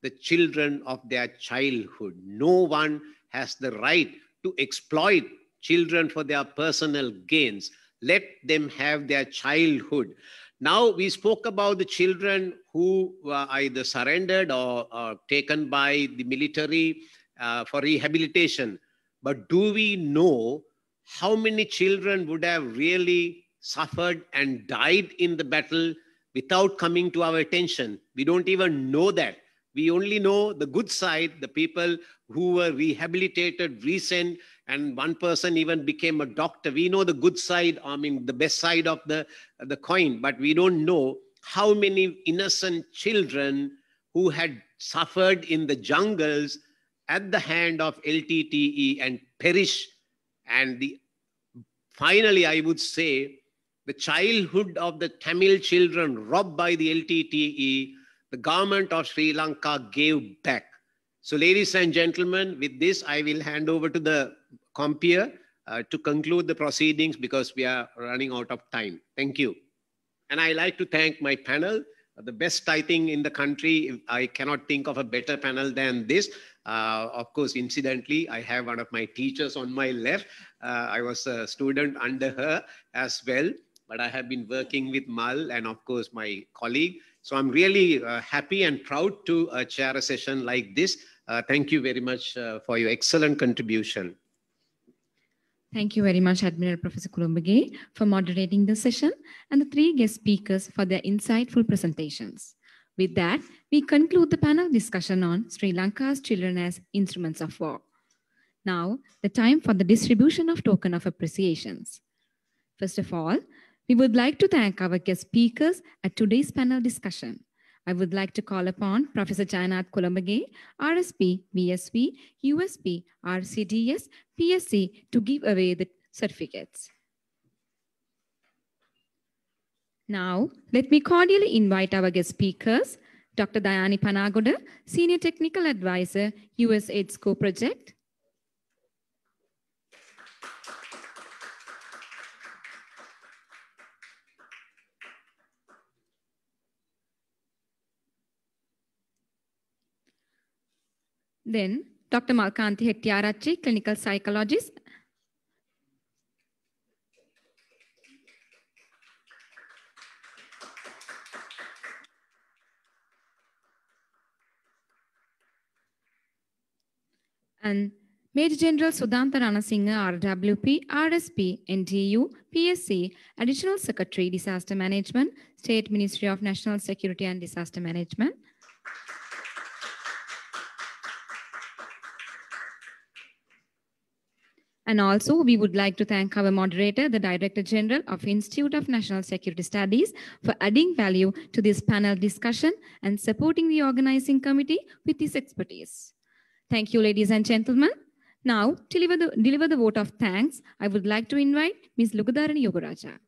the children of their childhood. No one has the right to exploit children for their personal gains. Let them have their childhood. Now, we spoke about the children who were either surrendered or taken by the military for rehabilitation. But do we know how many children would have really suffered and died in the battle without coming to our attention? We don't even know that. We only know the good side, the people who were rehabilitated, recent, and one person even became a doctor. We know the good side, I mean, the best side of the coin, but we don't know how many innocent children who had suffered in the jungles at the hand of LTTE and perished. And finally, I would say, the childhood of the Tamil children robbed by the LTTE, the government of Sri Lanka gave back. So ladies and gentlemen, with this, I will hand over to the compeer to conclude the proceedings because we are running out of time. Thank you. And I like to thank my panel, the best, I think, in the country. I cannot think of a better panel than this. Of course, incidentally, I have one of my teachers on my left. I was a student under her as well, but I have been working with Mal and of course my colleague. So I'm really happy and proud to chair a session like this. Thank you very much for your excellent contribution. Thank you very much, Admiral Professor Kulumbage, for moderating the session and the three guest speakers for their insightful presentations. With that, we conclude the panel discussion on Sri Lanka's children as instruments of war. Now, the time for the distribution of token of appreciations. First of all, we would like to thank our guest speakers at today's panel discussion. I would like to call upon Professor Jayanath Kulumbage, RSP, VSV, USP, RCDS, PSC to give away the certificates. Now, let me cordially invite our guest speakers, Dr. Dayani Panagoda, Senior Technical Advisor, USAID SCO Project. Then, Dr. Malkanthi Hettiarachchi, Clinical Psychologist. And Major General Sudhanta Ranasinghe, RWP, RSP, NTU, PSC, Additional Secretary, Disaster Management, State Ministry of National Security and Disaster Management. And also, we would like to thank our moderator, the Director General of Institute of National Security Studies, for adding value to this panel discussion and supporting the organizing committee with his expertise. Thank you, ladies and gentlemen. Now, to deliver the vote of thanks, I would like to invite Ms. Lugadarani Yogaraja.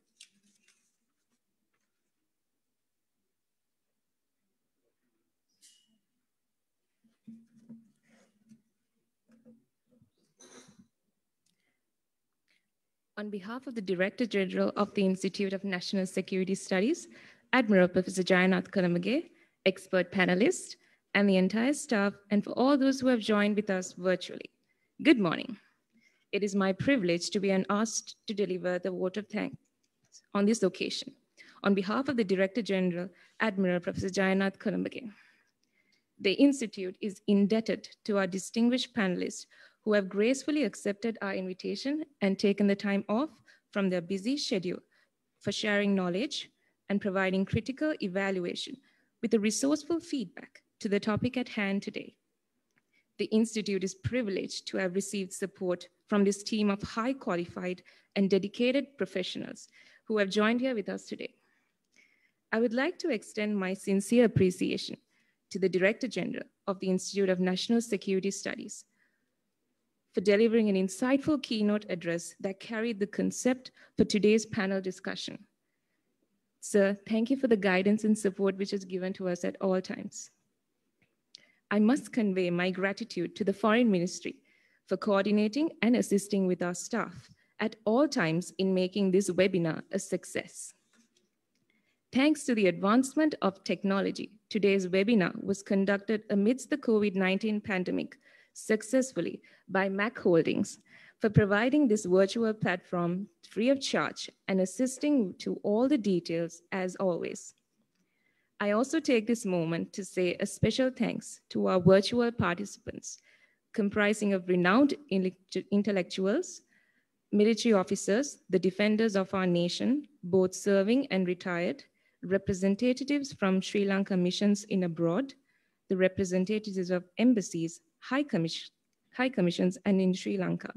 On behalf of the Director General of the Institute of National Security Studies, Admiral Professor Jayanath Kulumbage, expert panelists, and the entire staff, and for all those who have joined with us virtually, good morning. It is my privilege to be asked to deliver the vote of thanks on this occasion. On behalf of the Director General, Admiral Professor Jayanath Kulumbage, the Institute is indebted to our distinguished panelists who have gracefully accepted our invitation and taken the time off from their busy schedule for sharing knowledge and providing critical evaluation with a resourceful feedback to the topic at hand today. The Institute is privileged to have received support from this team of high qualified and dedicated professionals who have joined here with us today. I would like to extend my sincere appreciation to the Director General of the Institute of National Security Studies for delivering an insightful keynote address that carried the concept for today's panel discussion. Sir, thank you for the guidance and support which is given to us at all times. I must convey my gratitude to the Foreign Ministry for coordinating and assisting with our staff at all times in making this webinar a success. Thanks to the advancement of technology, today's webinar was conducted amidst the COVID-19 pandemic successfully by MAC Holdings for providing this virtual platform free of charge and assisting to all the details as always. I also take this moment to say a special thanks to our virtual participants, comprising of renowned intellectuals, military officers, the defenders of our nation, both serving and retired, representatives from Sri Lanka missions in abroad, the representatives of embassies, high commissions, and in Sri Lanka,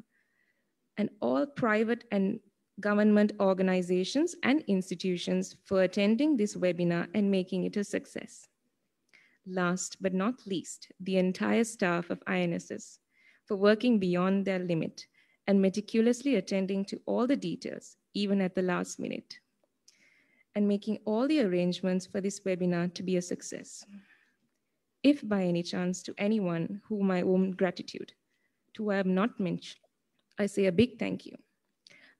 and all private and government organizations and institutions for attending this webinar and making it a success. Last but not least, the entire staff of INSS for working beyond their limit and meticulously attending to all the details, even at the last minute, and making all the arrangements for this webinar to be a success. If by any chance to anyone whom I owe gratitude, to who I have not mentioned, I say a big thank you.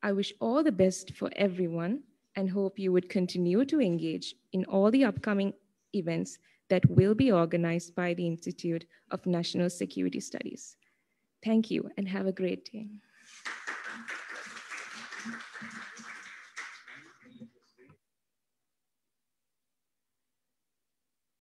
I wish all the best for everyone and hope you would continue to engage in all the upcoming events that will be organized by the Institute of National Security Studies. Thank you and have a great day.